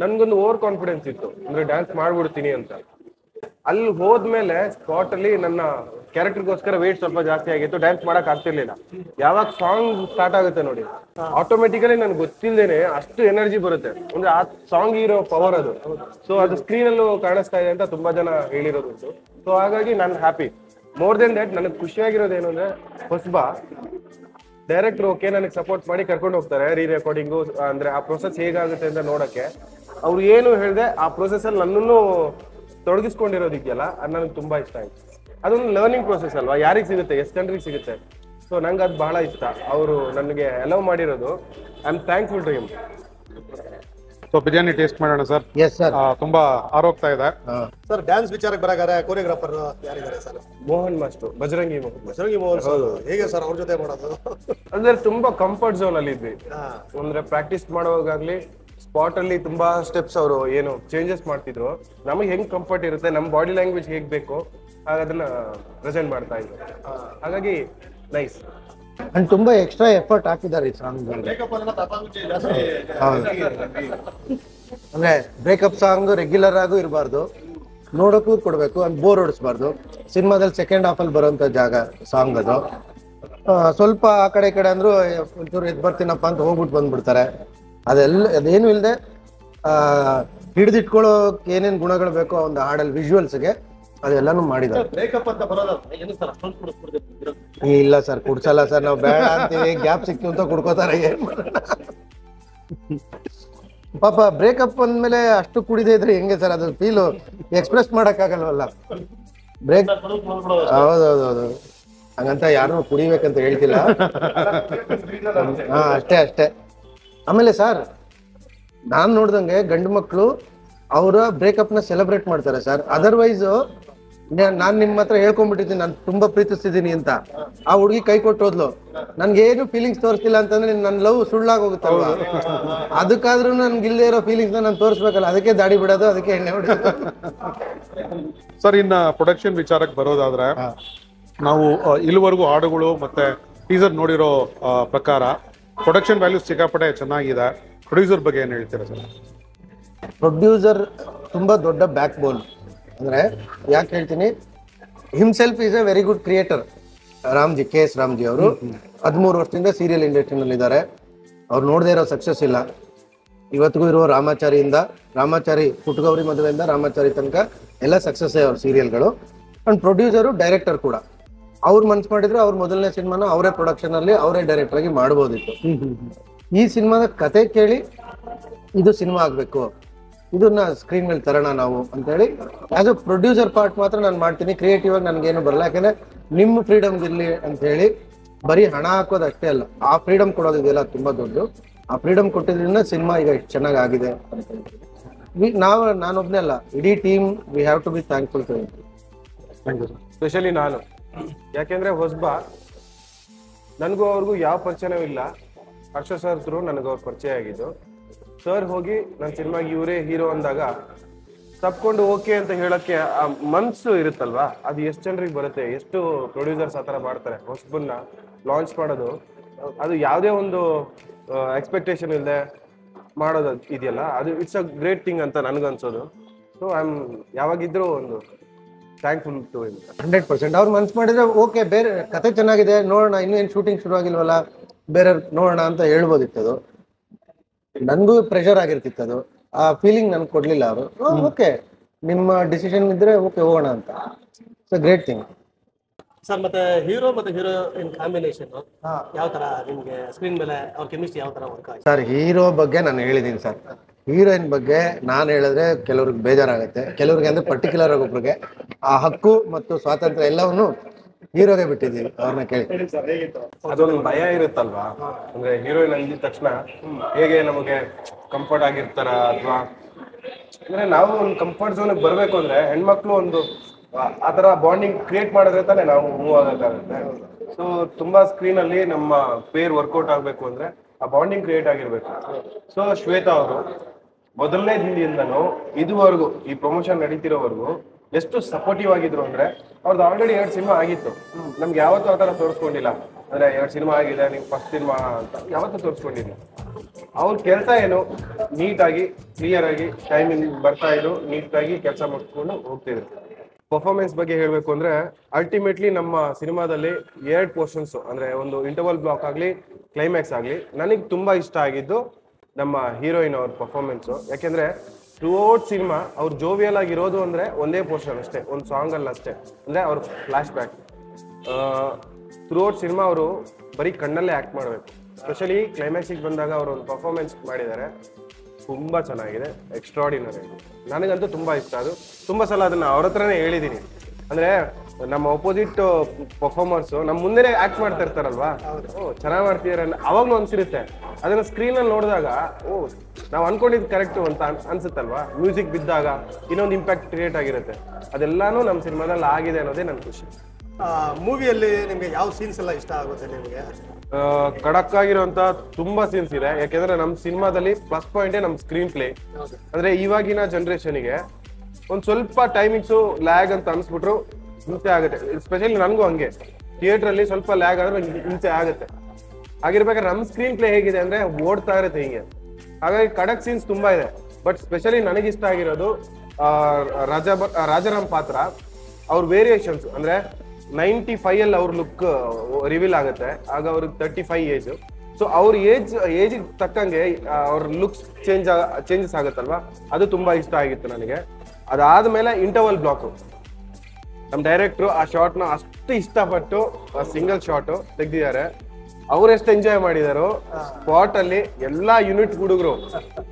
ನನ್ಗೊಂದು ಓವರ್ ಕಾನ್ಫಿಡೆನ್ಸ್ ಇತ್ತು, ಅಂದ್ರೆ ಡ್ಯಾನ್ಸ್ ಮಾಡ್ಬಿಡ್ತೀನಿ ಅಂತ. ಅಲ್ಲಿ ಹೋದ್ಮೇಲೆ ಸ್ಪಾಟ್ ಅಲ್ಲಿ ನನ್ನ ಕ್ಯಾರೆಕ್ಟರ್ಗೋಸ್ಕರ ವೇಟ್ ಸ್ವಲ್ಪ ಜಾಸ್ತಿ ಆಗಿತ್ತು, ಡ್ಯಾನ್ಸ್ ಮಾಡಕ್ ಆಗ್ತಿರ್ಲಿಲ್ಲ. ಯಾವಾಗ ಸಾಂಗ್ ಸ್ಟಾರ್ಟ್ ಆಗುತ್ತೆ ನೋಡಿ, ಆಟೋಮೆಟಿಕಲಿ ನನ್ಗೆ ಗೊತ್ತಿಲ್ಲದೇನೆ ಅಷ್ಟು ಎನರ್ಜಿ ಬರುತ್ತೆ. ಅಂದ್ರೆ ಆ ಸಾಂಗ್ ಇರೋ ಪವರ್ ಅದು. ಸೊ ಅದು ಸ್ಕ್ರೀನ್ ಅಲ್ಲೂ ಕಾಣಿಸ್ತಾ ಇದೆ ಅಂತ ತುಂಬಾ ಜನ ಹೇಳಿರೋದು. ಸೊ ಹಾಗಾಗಿ ನಾನು ಹ್ಯಾಪಿ. ಮೋರ್ ದೆನ್ ದಟ್ ನನಗೆ ಖುಷಿಯಾಗಿರೋದು ಏನು ಅಂದ್ರೆ, ಹೊಸಬ ಡೈರೆಕ್ಟರ್ ಓಕೆ ನನಗೆ ಸಪೋರ್ಟ್ ಮಾಡಿ ಕರ್ಕೊಂಡು ಹೋಗ್ತಾರೆ ರೀ ರೆಕಾರ್ಡಿಂಗು, ಅಂದ್ರೆ ಆ ಪ್ರೊಸೆಸ್ ಹೇಗಾಗುತ್ತೆ ಅಂತ ನೋಡಕ್ಕೆ. ಅವ್ರು ಏನು ಹೇಳಿದೆ ಆ ಪ್ರೊಸೆಸ್ ಅಲ್ಲಿ ನನ್ನನ್ನು ತೊಡಗಿಸ್ಕೊಂಡಿರೋದಿದೆಯಲ್ಲ, ಅದು ನನಗೆ ತುಂಬಾ ಇಷ್ಟ ಆಯ್ತು. ಅದೊಂದು ಲರ್ನಿಂಗ್ ಪ್ರೊಸೆಸ್ ಅಲ್ವಾ, ಯಾರಿಗೆ ಸಿಗುತ್ತೆ, ಎಷ್ಟು ಜನರಿಗೆ ಸಿಗುತ್ತೆ. ಸೊ ನಂಗೆ ಅದು ಬಹಳ ಇಷ್ಟ. ಅವರು ನನಗೆ ಅಲೌ ಮಾಡಿರೋದು. I am thankful to him. So biryani taste ಮಾಡೋಣ ಸರ್. Yes sir. ತುಂಬಾ ಆರೋಗ್ತಾ ಇದೆ ಸರ್. ಡ್ಯಾನ್ಸ್ ವಿಚಾರಕ್ಕೆ ಬರಗಾರೆ ಕೊರಿಯೋಗ್ರಾಫರ್ ಯಾರಿದ್ದಾರೆ sir? Mohan master, Bajrangi Mohan. Bajrangi Mohan sir ಹೇಗೆ ಸರ್ ಅವ್ರ ಜೊತೆ ಮಾಡೋದು? ಅಂದ್ರೆ ತುಂಬಾ ಕಂಫರ್ಟ್ ಝೋನ್ ಅಲ್ಲಿ ಇದ್ವಿ. ಅಂದ್ರೆ ಪ್ರಾಕ್ಟೀಸ್ ಮಾಡುವಾಗಲಿ ಸ್ಪಾಟ್ ಅಲ್ಲಿ ತುಂಬಾ ಸ್ಟೆಪ್ಸ್ ಅವರು ಏನು ಚೇಂಜಸ್ ಮಾಡ್ತಿದ್ರು. ನಮಗೆ ಹೆಂಗ್ ಕಂಫರ್ಟ್ ಇರುತ್ತೆ, ನಮ್ಮ ಬಾಡಿ ಲ್ಯಾಂಗ್ವೇಜ್ ಹೇಗ್ ಬೇಕು ಹಾಗೆ ಅದನ್ನ ಪ್ರೆಸೆಂಟ್ ಮಾಡ್ತಾ ಇದ್ರು. ಹಾಗಾಗಿ ನೈಸ್. ಅಂಡ್ ತುಂಬಾ ಎಕ್ಸ್ಟ್ರಾ ಎಫರ್ಟ್ ಹಾಕಿದ್ದಾರೆ ಈ ಸಾಂಗ್. ಅಂದ್ರೆ ಬ್ರೇಕಪ್ ಸಾಂಗ್ ರೆಗ್ಯುಲರ್ ಆಗೂ ಇರಬಾರ್ದು, ನೋಡೋಕ್ಕೂ ಕೊಡ್ಬೇಕು, ಅಂಡ್ ಬೋರ್ ಹೊಡಿಸ್ಬಾರ್ದು. ಸಿನಿಮಾದಲ್ಲಿ ಸೆಕೆಂಡ್ ಹಾಫ್ ಅಲ್ಲಿ ಬರುವಂತ ಸಾಂಗ್ ಅದು. ಸ್ವಲ್ಪ ಆ ಕಡೆ ಈ ಕಡೆ ಅಂದ್ರು ಒಂಚೂರು ಎದ್ದು ಬರ್ತೀನಪ್ಪ ಅಂತ ಹೋಗ್ಬಿಟ್ಟು ಬಂದ್ಬಿಡ್ತಾರೆ. ಅದೇನು ಇಲ್ಲದೆ ಹಿಡಿದಿಟ್ಕೊಳ್ಳೋಕೆ ಏನೇನು ಗುಣಗಳು ಬೇಕೋ ಒಂದು ಹಾಡಲ್ಲಿ ವಿಜುವಲ್ಸ್ಗೆ ಅದೆಲ್ಲಾನು ಮಾಡಿದ್ದಾರೆ. ಇಲ್ಲ ಸರ್, ಕುಡ್ಸಲ್ಲ ಸರ್, ನಾವು ಬೇಡ ಅಂತೀವಿ, ಗ್ಯಾಪ್ ಸಿಕ್ತು ಅಂತ ಕುಡ್ಕೋತಾರೆ. ಏನ್ ಮಾಡೋಣ ಪಾಪ. ಬ್ರೇಕಪ್ ಅಂದ್ಮೇಲೆ ಅಷ್ಟು ಕುಡಿದೇ ಇದ್ರೆ ಹೆಂಗೆ ಸರ್, ಅದು ಫೀಲು ಎಕ್ಸ್ಪ್ರೆಸ್ ಮಾಡಕ್ಕಾಗಲ್ವಲ್ಲ. ಹೌದೌದೌದು, ಹಂಗಂತ ಯಾರು ಕುಡಿಬೇಕಂತ ಹೇಳ್ತಿಲ್ಲ. ಹಾ, ಅಷ್ಟೇ. ಆಮೇಲೆ ಸರ್, ನಾನ್ ನೋಡ್ದಂಗೆ ಗಂಡು ಮಕ್ಕಳು ಅವರ ಬ್ರೇಕಪ್ ನ ಸೆಲೆಬ್ರೇಟ್ ಮಾಡ್ತಾರೆ ಸರ್. ಅದರ್ವೈಸ್ ನಾನ್ ನಿಮ್ಮ ಹತ್ರ ಹೇಳ್ಕೊಂಡ್ಬಿಟ್ಟಿದ್ದೀನಿ ನಾನು ತುಂಬಾ ಪ್ರೀತಿಸ್ತಿದ್ದೀನಿ ಅಂತ. ಆ ಹುಡುಗಿ ಕೈ ಕೊಟ್ಟು ಹೋದ್ಲು, ನನ್ಗೇನು ಫೀಲಿಂಗ್ಸ್ ತೋರಿಸ್ತಿಲ್ಲ ಅಂತಂದ್ರೆ ನನ್ನ ಲವ್ ಸುಳ್ಳಾಗಿ ಹೋಗುತ್ತಲ್ವಾ. ಅದಕ್ಕಾದ್ರೂ ನನ್ಗೆ ಇಲ್ಲದೆ ಇರೋ ಫೀಲಿಂಗ್ಸ್ ನಾನು ತೋರಿಸ್ಬೇಕಲ್ಲ, ಅದಕ್ಕೆ ದಾಡಿ ಬಿಡೋದು, ಅದಕ್ಕೆ ಎಣ್ಣೆ ಹೊಡಿಯೋದು. ಸರ್, ಇನ್ನ ಪ್ರೊಡಕ್ಷನ್ ವಿಚಾರಕ್ಕೆ ಬರೋದಾದ್ರೆ, ನಾವು ಇಲ್ಲಿವರೆಗೂ ಹಾಡುಗಳು ಮತ್ತೆ ಟೀಸರ್ ನೋಡಿರೋ ಪ್ರಕಾರ ಪ್ರೊಡಕ್ಷನ್ ವ್ಯಾಲ್ಯೂಸ್ ಸಿಕ್ಕಾಪಟ್ಟೆ ಚೆನ್ನಾಗಿದೆ. ಪ್ರೊಡ್ಯೂಸರ್ ಬಗ್ಗೆ ಏನ್ ಹೇಳ್ತೀರಾ ಸರ್? ಪ್ರೊಡ್ಯೂಸರ್ ತುಂಬಾ ದೊಡ್ಡ ಬ್ಯಾಕ್ ಬೋನ್. ಅಂದ್ರೆ ಯಾಕೆ ಹೇಳ್ತೀನಿ, himself is A very good creator. KS Ramji ಅವರು 13 ವರ್ಷದಿಂದ ಸೀರಿಯಲ್ ಇಂಡಸ್ಟ್ರಿನಲ್ಲಿ ಇದ್ದಾರೆ. ಅವ್ರು ನೋಡದೇ ಇರೋ ಸಕ್ಸಸ್ ಇಲ್ಲ ಇವತ್ತಿಗೂ. ಇರೋ ರಾಮಾಚಾರಿ ಪುಟ್ಟಗೌರಿ ಮದುವೆಯಿಂದ ರಾಮಾಚಾರಿ ತನಕ ಎಲ್ಲ ಸಕ್ಸಸ್ ಅವ್ರ ಸೀರಿಯಲ್ಗಳು. ಅಂಡ್ ಪ್ರೊಡ್ಯೂಸರು ಡೈರೆಕ್ಟರ್ ಕೂಡ. ಅವ್ರು ಮನ್ಸು ಮಾಡಿದ್ರೆ ಅವ್ರ ಮೊದಲನೇ ಸಿನಿಮಾನ ಅವರೇ ಪ್ರೊಡಕ್ಷನ್ ಅಲ್ಲಿ ಅವರೇ ಡೈರೆಕ್ಟರ್ ಆಗಿ ಮಾಡ್ಬೋದಿತ್ತು. ಈ ಸಿನಿಮಾದ ಕತೆ ಕೇಳಿ ಇದು ಸಿನಿಮಾ ಆಗ್ಬೇಕು, ಇದನ್ನ ಸ್ಕ್ರೀನ್ ಮೇಲೆ ತರೋಣ ನಾವು ಅಂತ ಹೇಳಿ ಆಸ್ ಅ ಪ್ರೊಡ್ಯೂಸರ್ ಪಾರ್ಟ್ ಮಾತ್ರ ನಾನು ಮಾಡ್ತೀನಿ. ಕ್ರಿಯೇಟಿವ್ ಆಗಿ ನನ್ಗೇನು ಬರಲ್ಲ, ಯಾಕಂದ್ರೆ ನಿಮ್ಮ ಫ್ರೀಡಮ್ ಇರ್ಲಿ ಅಂತ ಹೇಳಿ ಬರೀ ಹಣ ಹಾಕೋದು ಅಷ್ಟೇ ಅಲ್ಲ, ಆ ಫ್ರೀಡಮ್ ಕೊಡೋದಿದೆಯಲ್ಲ ತುಂಬಾ ದೊಡ್ಡ. ಆ ಫ್ರೀಡಮ್ ಕೊಟ್ಟಿದ್ರಿಂದ ಸಿನಿಮಾ ಈಗ ಇಷ್ಟು ಚೆನ್ನಾಗಿ ಆಗಿದೆ ಅಂತ ಹೇಳಿ ನಾನೊಬ್ನೇ ಅಲ್ಲ, ಇಡೀ team we have to be thankful to him. Thank you sir. Specially ನಾನು, ಯಾಕೆಂದ್ರೆ ಹೊಸಬ, ನನಗೂ ಅವ್ರಿಗೂ ಯಾವ ಪರಿಚಯನೂ ಇಲ್ಲ. ಹರ್ಷ ಸರ್ ಥ್ರೂ ನನಗೆ ಅವ್ರ ಪರಿಚಯ ಆಗಿದ್ದು. ಸರ್ ಹೋಗಿ ನನ್ನ ಸಿನಿಮಾಗೆ ಇವರೇ ಹೀರೋ ಅಂದಾಗ ತಪ್ಕೊಂಡು ಓಕೆ ಅಂತ ಹೇಳಕ್ಕೆ ಆ ಮನ್ಸು ಇರುತ್ತಲ್ವಾ, ಅದು ಎಷ್ಟು ಜನರಿಗೆ ಬರುತ್ತೆ. ಎಷ್ಟು ಪ್ರೊಡ್ಯೂಸರ್ಸ್ ಆ ಥರ ಮಾಡ್ತಾರೆ. ಹೊಸಬನ್ನ ಲಾಂಚ್ ಮಾಡೋದು, ಅದು ಯಾವುದೇ ಒಂದು ಎಕ್ಸ್ಪೆಕ್ಟೇಷನ್ ಇಲ್ಲದೆ ಮಾಡೋದು ಇದೆಯಲ್ಲ, ಅದು ಇಟ್ಸ್ ಅ ಗ್ರೇಟ್ ಥಿಂಗ್ ಅಂತ ನನಗನ್ಸೋದು. ಸೊ ಐ ಆಮ್ ಯಾವಾಗಿದ್ರೂ ಒಂದು ಥ್ಯಾಂಕ್ಫುಲ್ ಟು ಹಿಮ್. 100%. ಅವ್ರು ಮನ್ಸು ಮಾಡಿದ್ರೆ ಓಕೆ, ಬೇರೆ ಕತೆ ಚೆನ್ನಾಗಿದೆ ನೋಡೋಣ, ಇನ್ನೇನು ಶೂಟಿಂಗ್ ಶುರು ಆಗಿಲ್ವಲ್ಲ, ಬೇರೆ ನೋಡೋಣ ಅಂತ ಹೇಳ್ಬೋದಿತ್ತದು. ನನ್ಗೂ ಪ್ರೆಷರ್ ಆಗಿರ್ತಿತ್ತು ಅದು. ಆ ಫೀಲಿಂಗ್ ನನ್ಗೆ ಕೊಡ್ಲಿಲ್ಲ ಅವರು. ಓಕೆ, ನಿಮ್ಮ ಡಿಸಿಷನ್ ಇದ್ರೆ ಓಕೆ ಹೋಗೋಣ ಅಂತ. It's a great thing. Sir, ಮತ್ತೆ ಹೀರೋ ಮತ್ತೆ ಹೀರೋಯಿನ್ ಕಾಂಬಿನೇಷನ್ ಯಾವ ತರ ನಿಮ್ಗೆ ಸ್ಕ್ರೀನ್ ಮೇಲೆ ಅವ್ರ ಕೆಮಿಸ್ಟ್ರಿ ಯಾವ ತರ ವರ್ಕ್ ಆಗಿದೆ? ಸರ್, ಹೀರೋ ಬಗ್ಗೆ ನಾನು ಹೇಳಿದ್ದೀನಿ ಸರ್. ಹೀರೋಯಿನ್ ಬಗ್ಗೆ ನಾನು ಹೇಳಿದ್ರೆ ಕೆಲವ್ರಿಗೆ ಬೇಜಾರಾಗುತ್ತೆ, ಕೆಲವ್ರಿಗೆ ಅಂದ್ರೆ ಪರ್ಟಿಕ್ಯುಲರ್ ಆಗಿ ಒಬ್ರಿಗೆ ಆ ಹಕ್ಕು ಮತ್ತು ಸ್ವಾತಂತ್ರ್ಯ ಎಲ್ಲವನ್ನು ಹೀರೋಗೆ ಬಿಟ್ಟಿದ್ದೀವಿ. ಅವ್ರನ್ನ ಕೇಳಿ. ಅದೊಂದು ಭಯ ಇರುತ್ತಲ್ವಾ, ಅಂದ್ರೆ ಹೀರೋಯಿನ್ ಅಂದಿದ ತಕ್ಷಣ ಹೇಗೆ ನಮಗೆ ಕಂಫರ್ಟ್ ಆಗಿರ್ತಾರ, ಅಥವಾ ಅಂದ್ರೆ ನಾವು ಒಂದು ಕಂಫರ್ಟ್ ಝೋನ್ ಬರ್ಬೇಕು ಅಂದ್ರೆ ಹೆಣ್ಮಕ್ಳು ಒಂದು ಆತರ ಬಾಂಡಿಂಗ್ ಕ್ರಿಯೇಟ್ ಮಾಡಿದ್ರೆ ತಾನೇ ನಾವು ಮೂವ್ ಆಗಕ್ಕಾಗುತ್ತೆ. ಸೊ ತುಂಬಾ ಸ್ಕ್ರೀನ್ ಅಲ್ಲಿ ನಮ್ಮ ಪೇರ್ ವರ್ಕೌಟ್ ಆಗ್ಬೇಕು ಅಂದ್ರೆ ಆ ಬಾಂಡಿಂಗ್ ಕ್ರಿಯೇಟ್ ಆಗಿರ್ಬೇಕು. ಸೊ ಶ್ವೇತಾ ಅವರು ಮೊದಲನೇ ದಿನದಿಂದನೂ ಇದುವರೆಗೂ ಈ ಪ್ರಮೋಷನ್ ನಡೀತಿರೋವರೆಗೂ ಎಷ್ಟು ಸಪೋರ್ಟಿವ್ ಆಗಿದ್ರು ಅಂದ್ರೆ, ಅವ್ರದ್ದು ಆಲ್ರೆಡಿ 2 ಸಿನಿಮಾ ಆಗಿತ್ತು. ನಮ್ಗೆ ಯಾವತ್ತೂ ಆ ಥರ ತೋರಿಸ್ಕೊಂಡಿಲ್ಲ. ಅಂದ್ರೆ 2 ಸಿನಿಮಾ ಆಗಿದೆ, ನೀವು ಫಸ್ಟ್ ಸಿನಿಮಾ ಅಂತ ಯಾವತ್ತೂ ತೋರಿಸ್ಕೊಂಡಿಲ್ಲ. ಅವ್ರ ಕೆಲಸ ಏನು, ನೀಟಾಗಿ ಕ್ಲಿಯರ್ ಆಗಿ ಟೈಮಿಂಗ್ ಬರ್ತಾ ಇದ್ರು, ನೀಟಾಗಿ ಕೆಲಸ ಮಾಡ್ಕೊಂಡು ಹೋಗ್ತಿದ್ರು. ಪರ್ಫಾರ್ಮೆನ್ಸ್ ಬಗ್ಗೆ ಹೇಳಬೇಕು ಅಂದ್ರೆ, ಅಲ್ಟಿಮೇಟ್ಲಿ ನಮ್ಮ ಸಿನಿಮಾದಲ್ಲಿ 2 ಪೋರ್ಷನ್ಸ್, ಅಂದ್ರೆ ಒಂದು ಇಂಟರ್ವಲ್ ಬ್ಲಾಕ್ ಆಗಲಿ ಕ್ಲೈಮ್ಯಾಕ್ಸ್ ಆಗಲಿ, ನನಗೆ ತುಂಬಾ ಇಷ್ಟ ಆಗಿದ್ದು ನಮ್ಮ ಹೀರೋಯಿನ್ ಅವ್ರ ಪರ್ಫಾರ್ಮೆನ್ಸು. ಯಾಕೆಂದ್ರೆ ಥ್ರೂಔಟ್ ಸಿನಿಮಾ ಅವ್ರು ಜೋವಿಯಲ್ ಆಗಿರೋದು ಅಂದ್ರೆ ಒಂದೇ ಪೋರ್ಷನ್ ಅಷ್ಟೇ, ಒಂದು ಸಾಂಗ್ ಅಲ್ಲಿ ಅಷ್ಟೇ, ಅಂದ್ರೆ ಅವ್ರ ಫ್ಲಾಶ್ ಬ್ಯಾಕ್. ಥ್ರೂಔಟ್ ಸಿನಿಮಾ ಅವರು ಬರೀ ಕಣ್ಣಲ್ಲೇ ಆಕ್ಟ್ ಮಾಡಬೇಕು. ಸ್ಪೆಷಲಿ ಕ್ಲೈಮ್ಯಾಕ್ಸಿಗೆ ಬಂದಾಗ ಅವರು ಒಂದು ಪರ್ಫಾರ್ಮೆನ್ಸ್ ಮಾಡಿದ್ದಾರೆ, ತುಂಬಾ ಚೆನ್ನಾಗಿದೆ, ಎಕ್ಸ್ಟ್ರಾಡಿನರಿ. ನನಗಂತೂ ತುಂಬಾ ಇಷ್ಟ. ಅದು ತುಂಬಾ ಸಲ ಅದನ್ನ ಅವ್ರ ಹತ್ರನೇ ಹೇಳಿದ್ದೀನಿ. ಅಂದ್ರೆ ನಮ್ಮ ಅಪೋಸಿಟ್ ಪರ್ಫಾರ್ಮರ್ಸ್ ನಮ್ಮ ಮುಂದೆನೆ ಆಕ್ಟ್ ಮಾಡ್ತಾ ಇರ್ತಾರಲ್ವಾ, ಓ ಚೆನ್ನಾಗಿ ಮಾಡ್ತಿದಾರೆ ಅವಾಗ್ಲೂ ಅನ್ಸಿರುತ್ತೆ. ಅದನ್ನ ಸ್ಕ್ರೀನ್ ಅಲ್ಲಿ ನೋಡಿದಾಗ ಓ ನಾವು ಅನ್ಕೊಂಡಿದ್ದು ಕರೆಕ್ಟ್ ಅಂತ ಅನ್ಸುತ್ತಲ್ವಾ. ಮ್ಯೂಸಿಕ್ ಬಿದ್ದಾಗ ಇನ್ನೊಂದು ಇಂಪ್ಯಾಕ್ಟ್ ಕ್ರಿಯೇಟ್ ಆಗಿರುತ್ತೆ. ಅದೆಲ್ಲಾನು ನಮ್ಮ ಸಿನಿಮಾದಲ್ಲಿ ಆಗಿದೆ ಅನ್ನೋದೇ ನನ್ನ ಖುಷಿ. ಮೂವಿಯಲ್ಲಿ ನಿಮ್ಗೆ ಯಾವ ಸೀನ್ಸ್ ಎಲ್ಲ ಇಷ್ಟ ಆಗುತ್ತೆ ನಿಮಗೆ? ಖಡಕ್ ಆಗಿರುವಂತ ತುಂಬಾ ಸೀನ್ಸ್ ಇದೆ. ಯಾಕೆಂದ್ರೆ ನಮ್ಮ ಸಿನಿಮಾದಲ್ಲಿ ಪ್ಲಸ್ ಪಾಯಿಂಟೇ ನಮ್ಮ ಸ್ಕ್ರೀನ್ ಪ್ಲೇ. ಅಂದ್ರೆ ಇವಾಗಿನ ಜನರೇಷನ್ಗೆ ಒಂದ್ ಸ್ವಲ್ಪ ಟೈಮಿಂಗ್ಸು ಲ್ಯಾಗ್ ಅಂತ ಅನ್ಸ್ಬಿಟ್ರು ಹಿಂಸೆ ಆಗುತ್ತೆ. ಸ್ಪೆಷಲಿ ನನಗೂ ಹಂಗೆ, ಥಿಯೇಟರ್ ಅಲ್ಲಿ ಸ್ವಲ್ಪ ಲ್ಯಾಗ್ ಆದ್ರೆ ಹಿಂಸೆ ಆಗುತ್ತೆ. ಹಾಗಿರ್ಬೇಕಾದ್ರೆ ನಮ್ಮ ಸ್ಕ್ರೀನ್ ಪ್ಲೇ ಹೇಗಿದೆ ಅಂದ್ರೆ ಓಡ್ತಾ ಇರುತ್ತೆ ಹಿಂಗೆ. ಹಾಗಾಗಿ ಖಡಕ್ ಸೀನ್ಸ್ ತುಂಬಾ ಇದೆ. ಬಟ್ ಸ್ಪೆಷಲಿ ನನಗಿಷ್ಟ ಆಗಿರೋದು ರಾಜಾರಾಮ್ ಪಾತ್ರ, ಅವ್ರ ವೇರಿಯೇಷನ್ಸ್. ಅಂದ್ರೆ 95 ಅಲ್ಲಿ ಅವ್ರ ಲುಕ್ ರಿವೀಲ್ ಆಗುತ್ತೆ. ಆಗ ಅವ್ರಿಗೆ 35 ಏಜ್. ಸೊ ಅವ್ರ ಏಜ್ ತಕ್ಕಂಗೆ ಅವ್ರ ಲುಕ್ಸ್ ಚೇಂಜಸ್ ಆಗುತ್ತಲ್ವಾ, ಅದು ತುಂಬಾ ಇಷ್ಟ ಆಗಿತ್ತು ನನಗೆ. ಅದಾದ್ಮೇಲೆ ಇಂಟರ್ವಲ್ ಬ್ಲಾಕ್, ನಮ್ಮ ಡೈರೆಕ್ಟ್ರು ಆ ಶಾರ್ಟ್ನ ಅಷ್ಟು ಇಷ್ಟಪಟ್ಟು ಸಿಂಗಲ್ ಶಾಟ್ ತೆಗ್ದಿದ್ದಾರೆ. ಅವ್ರೆಷ್ಟು ಎಂಜಾಯ್ ಮಾಡಿದಾರೋ ಸ್ಪಾಟ್ ಅಲ್ಲಿ ಎಲ್ಲಾ ಯೂನಿಟ್ ಹುಡುಗರು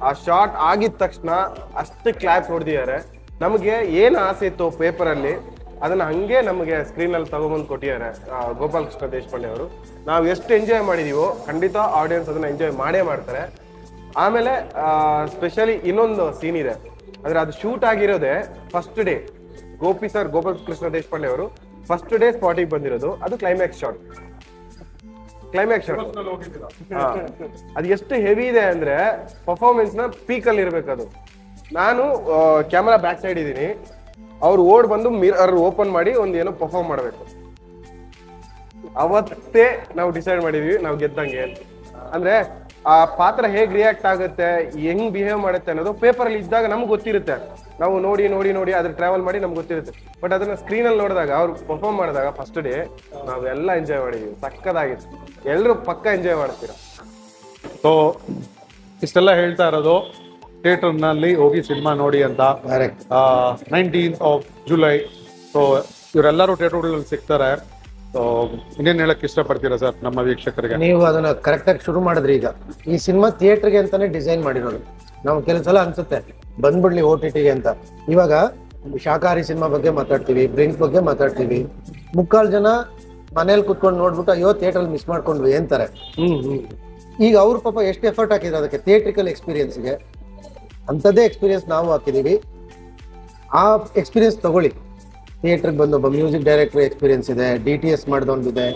ಆ ಶಾರ್ಟ್ ಆಗಿದ ತಕ್ಷಣ ಅಷ್ಟು ಕ್ಲಾಪ್ಸ್ ಹೊಡೆದಿದ್ದಾರೆ. ನಮಗೆ ಏನ್ ಆಸೆ ಇತ್ತು ಪೇಪರ್ ಅಲ್ಲಿ ಅದನ್ನ ಹಂಗೆ ನಮಗೆ ಸ್ಕ್ರೀನ್ ಅಲ್ಲಿ ತಗೊಂಡ್ಬಂದು ಕೊಟ್ಟಿದ್ದಾರೆ ಗೋಪಾಲ್ ಕೃಷ್ಣ ದೇಶಪಾಂಡೆ ಅವರು. ನಾವು ಎಷ್ಟು ಎಂಜಾಯ್ ಮಾಡಿದೀವೋ ಖಂಡಿತ ಆಡಿಯನ್ಸ್ ಅದನ್ನ ಎಂಜಾಯ್ ಮಾಡೇ ಮಾಡ್ತಾರೆ. ಆಮೇಲೆ ಸ್ಪೆಷಲಿ ಇನ್ನೊಂದು ಸೀನ್ ಇದೆ, ಅಂದ್ರೆ ಅದು ಶೂಟ್ ಆಗಿರೋದೇ ಫಸ್ಟ್ ಡೇ. ಗೋಪಾಲ್ ಕೃಷ್ಣ ದೇಶಪಾಂಡೆ ಅವರು ಫಸ್ಟ್ ಡೇ ಸ್ಪಾಟಿಗೆ ಬಂದಿರೋದು. ಅದು ಕ್ಲೈಮ್ಯಾಕ್ಸ್ ಶಾಟ್. ಅದು ಎಷ್ಟು ಹೆವಿ ಇದೆ ಅಂದ್ರೆ ಪರ್ಫಾರ್ಮೆನ್ಸ್ ನ ಪೀಕ್ ಅಲ್ಲಿ ಇರ್ಬೇಕು ಅದು. ನಾನು ಕ್ಯಾಮರಾ ಬ್ಯಾಕ್ ಸೈಡ್ ಇದ್ದೀನಿ, ಅವ್ರು ಓಡ್ ಬಂದು ಮಿರರ್ ಓಪನ್ ಮಾಡಿ ಒಂದ್ ಏನೋ ಪರ್ಫಾರ್ಮ್ ಮಾಡ್ಬೇಕು. ಅವತ್ತೇ ನಾವು ಡಿಸೈಡ್ ಮಾಡಿದೀವಿ ನಾವು ಗೆದ್ದಂಗೆ ಅಂತ. ಅಂದ್ರೆ ಆ ಪಾತ್ರ ಹೇಗ್ ರಿಯಾಕ್ಟ್ ಆಗುತ್ತೆ, ಹೆಂಗ್ ಬಿಹೇವ್ ಮಾಡುತ್ತೆ ಅನ್ನೋದು ಪೇಪರ್ ಅಲ್ಲಿ ಇದ್ದಾಗ ನಮ್ಗೆ ಗೊತ್ತಿರುತ್ತೆ. ನಾವು ನೋಡಿ ಅದ್ರ ಟ್ರಾವೆಲ್ ಮಾಡಿ ನಮ್ಗೆ ಗೊತ್ತಿರುತ್ತೆ. ಬಟ್ ಅದನ್ನ ಸ್ಕ್ರೀನ್ ಅಲ್ಲಿ ನೋಡಿದಾಗ ಅವ್ರು ಪರ್ಫಾರ್ಮ್ ಮಾಡಿದಾಗ ಫಸ್ಟ್ ಡೇ ನಾವೆಲ್ಲ ಎಂಜಾಯ್ ಮಾಡಿದೀವಿ. ಸಕ್ಕದಾಗಿತ್ತು. ಎಲ್ರು ಪಕ್ಕ ಎಂಜಾಯ್ ಮಾಡ್ತೀರಾ. ಸೊ ಇಷ್ಟೆಲ್ಲ ಹೇಳ್ತಾ ಇರೋದು ಥಿಯೇಟರ್ನಲ್ಲಿ ಹೋಗಿ ಸಿನಿಮಾ ನೋಡಿ ಅಂತ. 19th of July. ಸೊ ಇವರೆಲ್ಲರೂ ಥಿಯೇಟರ್ಗಳಲ್ಲಿ ಸಿಗ್ತಾರೆ. ಸೊ ಇನ್ನೇನು ಹೇಳಕ್ ಇಷ್ಟಪಡ್ತೀರಾ ಸರ್ ನಮ್ಮ ವೀಕ್ಷಕರಿಗೆ? ನೀವು ಅದನ್ನ ಕರೆಕ್ಟಾಗಿ ಶುರು ಮಾಡಿದ್ರಿ. ಈಗ ಈ ಸಿನಿಮಾ ಥಿಯೇಟರ್ಗೆ ಅಂತಾನೆ ಡಿಸೈನ್ ಮಾಡಿರೋದು. ನಾವು ಕೆಲವು ಸಲ ಅನ್ಸುತ್ತೆ ಬಂದ್ಬಿಡ್ಲಿ OTTಗೆ ಅಂತ. ಇವಾಗ ಶಾಕಾಹಾರಿ ಸಿನಿಮಾ ಬಗ್ಗೆ ಮಾತಾಡ್ತೀವಿ, ಡ್ರಿಂಕ್ಸ್ ಬಗ್ಗೆ ಮಾತಾಡ್ತೀವಿ. ಮುಕ್ಕಾಲು ಜನ ಮನೇಲಿ ಕುತ್ಕೊಂಡು ನೋಡ್ಬಿಟ್ಟು ಅಯ್ಯೋ ಥಿಯೇಟರ್ ಮಿಸ್ ಮಾಡ್ಕೊಂಡ್ವಿ ಅಂತಾರೆ. ಈಗ ಅವ್ರ ಪಾಪ ಎಷ್ಟು ಎಫರ್ಟ್ ಹಾಕಿದ್ರು ಅದಕ್ಕೆ ಥಿಯೇಟ್ರಿಕಲ್ ಎಕ್ಸ್ಪೀರಿಯನ್ಸ್ಗೆ. ಅಂಥದ್ದೇ ಎಕ್ಸ್ಪೀರಿಯನ್ಸ್ ನಾವು ಹಾಕಿದೀವಿ. ಆ ಎಕ್ಸ್ಪೀರಿಯನ್ಸ್ ತಗೊಳ್ಳಿ. ಥಿಯೇಟರ್ಗೆ ಬಂದು ಒಬ್ಬ ಮ್ಯೂಸಿಕ್ ಡೈರೆಕ್ಟರ್ ಎಕ್ಸ್ಪೀರಿಯನ್ಸ್ ಇದೆ, DTS ಮಾಡ್ದೊಂದಿದೆ,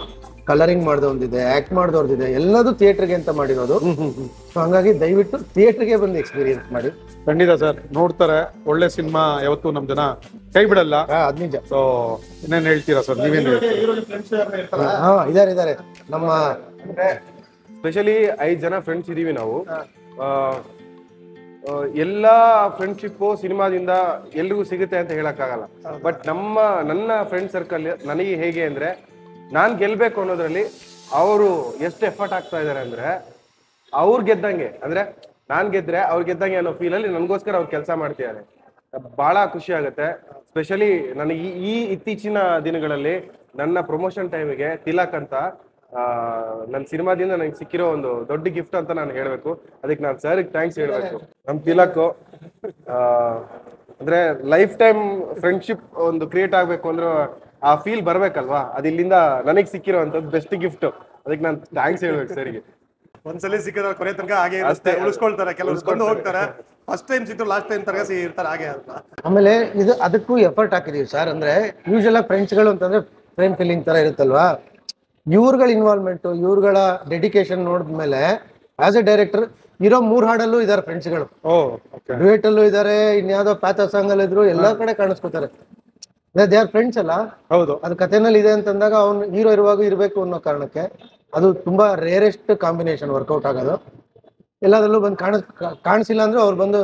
ಕಲರಿಂಗ್ ಮಾಡ್ದೊಂದಿದೆ, ಆಕ್ಟ್ ಮಾಡ್ದವ್ರದಿದೆ, ಎಲ್ಲದೂ ಥಿಯೇಟರ್ಗೆ ಅಂತ ಮಾಡಿರೋದು. ಸೊ ಹಂಗಾಗಿ ದಯವಿಟ್ಟು ಥಿಯೇಟರ್ಗೆ ಬಂದು ಎಕ್ಸ್ಪೀರಿಯನ್ಸ್ ಮಾಡಿ. ಖಂಡಿತ ಸರ್, ನೋಡ್ತಾರೆ. ಒಳ್ಳೆ ಸಿನಿಮಾ ಯಾವತ್ತೂ ನಮ್ ಜನ ಕೈ ಬಿಡಲ್ಲ. ಅದ್ ನಿಜ. ಸೊ ಇನ್ನೇನ್ ಹೇಳ್ತೀರಾ ಸರ್? ನೀವೇನ್ ಇದಾರೆ ನಮ್ಮ ಸ್ಪೆಷಲಿ 5 ಜನ ಫ್ರೆಂಡ್ಸ್ ಇದೀವಿ ನಾವು. ಎಲ್ಲಾ ಫ್ರೆಂಡ್ಶಿಪ್ ಸಿನಿಮಾದಿಂದ ಎಲ್ರಿಗೂ ಸಿಗುತ್ತೆ ಅಂತ ಹೇಳಕ್ಕಾಗಲ್ಲ. ಬಟ್ ನನ್ನ ಫ್ರೆಂಡ್ ಸರ್ಕಲ್ ನನಗೆ ಹೇಗೆ ಅಂದ್ರೆ, ನಾನ್ ಗೆಲ್ಬೇಕು ಅನ್ನೋದ್ರಲ್ಲಿ ಅವರು ಎಷ್ಟು ಎಫರ್ಟ್ ಆಗ್ತಾ ಇದಾರೆ ಅಂದ್ರೆ ಅವ್ರು ಗೆದ್ದಂಗೆ, ಅಂದ್ರೆ ನಾನ್ ಗೆದ್ರೆ ಅವ್ರು ಗೆದ್ದಂಗೆ ಅನ್ನೋ ಫೀಲ್ ಅಲ್ಲಿ ನನ್ಗೋಸ್ಕರ ಅವ್ರು ಕೆಲಸ ಮಾಡ್ತಿದ್ದಾರೆ. ಬಹಳ ಖುಷಿ ಆಗುತ್ತೆ. ಸ್ಪೆಷಲಿ ನನಗೆ ಈ ಇತ್ತೀಚಿನ ದಿನಗಳಲ್ಲಿ ನನ್ನ ಪ್ರಮೋಷನ್ ಟೈಮಿಗೆ ತಿಲಕ್ ಅಂತ ನನ್ನ ಸಿನಿಮಾದಿಂದ ನಂಗೆ ಸಿಕ್ಕಿರೋ ಒಂದು ದೊಡ್ಡ ಗಿಫ್ಟ್ ಅಂತ ನಾನು ಹೇಳ್ಬೇಕು. ಅದಕ್ಕೆ ನಾನು ಸರ್ಗೆ ಥ್ಯಾಂಕ್ಸ್ ಹೇಳ್ಬೇಕು. ನಮ್ ತಿಲಕ್ ಅಂದ್ರೆ ಲೈಫ್ ಟೈಮ್ ಫ್ರೆಂಡ್ಶಿಪ್ ಒಂದು ಕ್ರಿಯೇಟ್ ಆಗ್ಬೇಕು ಅಂದ್ರೆ ಆ ಫೀಲ್ ಬರ್ಬೇಕಲ್ವಾ, ಅದು ಇಲ್ಲಿಂದ ನನಗೆ ಸಿಕ್ಕಿರೋ ಅಂತದ್ದು ಬೆಸ್ಟ್ ಗಿಫ್ಟ್. ಅದಕ್ಕೆ ನಾನು ಥ್ಯಾಂಕ್ಸ್ ಹೇಳ್ಬೇಕು ಸರ್ಗೆ. ಒಂದ್ಸಲಿ ಸಿಕ್ಕಿದ್ರೆ ಕೊನೆ ತನಕ ಹಾಗೆ ಇರುತ್ತೆ, ಉಳಿಸ್ಕೊಳ್ತಾರೆ. ಕೆಲವರು ಬಂದು ಹೋಗ್ತಾರೆ, ಫಸ್ಟ್ ಟೈಮ್ ಸಿಕ್ತು ಲಾಸ್ಟ್ ಟೈಮ್ ತನಕ ಇರ್ತಾರೆ ಹಾಗೆ ಅಂತ. ಆಮೇಲೆ ಇದು ಅದಕ್ಕೂ ಎಫರ್ಟ್ ಹಾಕಿದೀವಿ ಸರ್. ಅಂದ್ರೆ ಯೂಶಲ್ ಫ್ರೆಂಡ್ಸ್ಗಳು ಅಂತಂದ್ರೆ ಫ್ರೇಮ್ ಫೀಲಿಂಗ್ ತರ ಇರುತ್ತಲ್ವಾ, ಇವ್ರಗಳ ಇನ್ವಾಲ್ವ್ಮೆಂಟ್, ಇವ್ರಗಳ ಡೆಡಿಕೇಶನ್ ನೋಡಿದ್ಮೇಲೆ ಆಸ್ ಎ ಡೈರೆಕ್ಟರ್ ಇರೋ 3 ಹಾಡಲ್ಲೂ ಇದಾರೆ ಫ್ರೆಂಡ್ಸ್ಗಳು, ಡ್ಯೂಯೆಟ್ ಅಲ್ಲೂ ಇದಾರೆ, ಇನ್ಯಾವುದೋ ಪ್ಯಾಥ ಸಾಂಗ್ ಅಲ್ಲಿ ಇದ್ರು, ಎಲ್ಲಾ ಕಡೆ ಕಾಣಿಸ್ಕೊತಾರೆ. ದೇ ಆರ್ ಫ್ರೆಂಡ್ಸ್ ಅಲ್ಲ. ಹೌದು, ಅದು ಕಥೆನಲ್ಲಿ ಇದೆ ಅಂತಂದಾಗ ಅವ್ನು ಹೀರೋ ಇರುವಾಗ ಇರ್ಬೇಕು ಅನ್ನೋ ಕಾರಣಕ್ಕೆ ಅದು ತುಂಬಾ ರೇರೆಸ್ಟ್ ಕಾಂಬಿನೇಷನ್ ವರ್ಕೌಟ್ ಆಗೋದು. ಎಲ್ಲದರಲ್ಲೂ ಬಂದು ಕಾಣಿಸಿಲ್ಲ ಅಂದ್ರೆ ಅವ್ರು ಬಂದು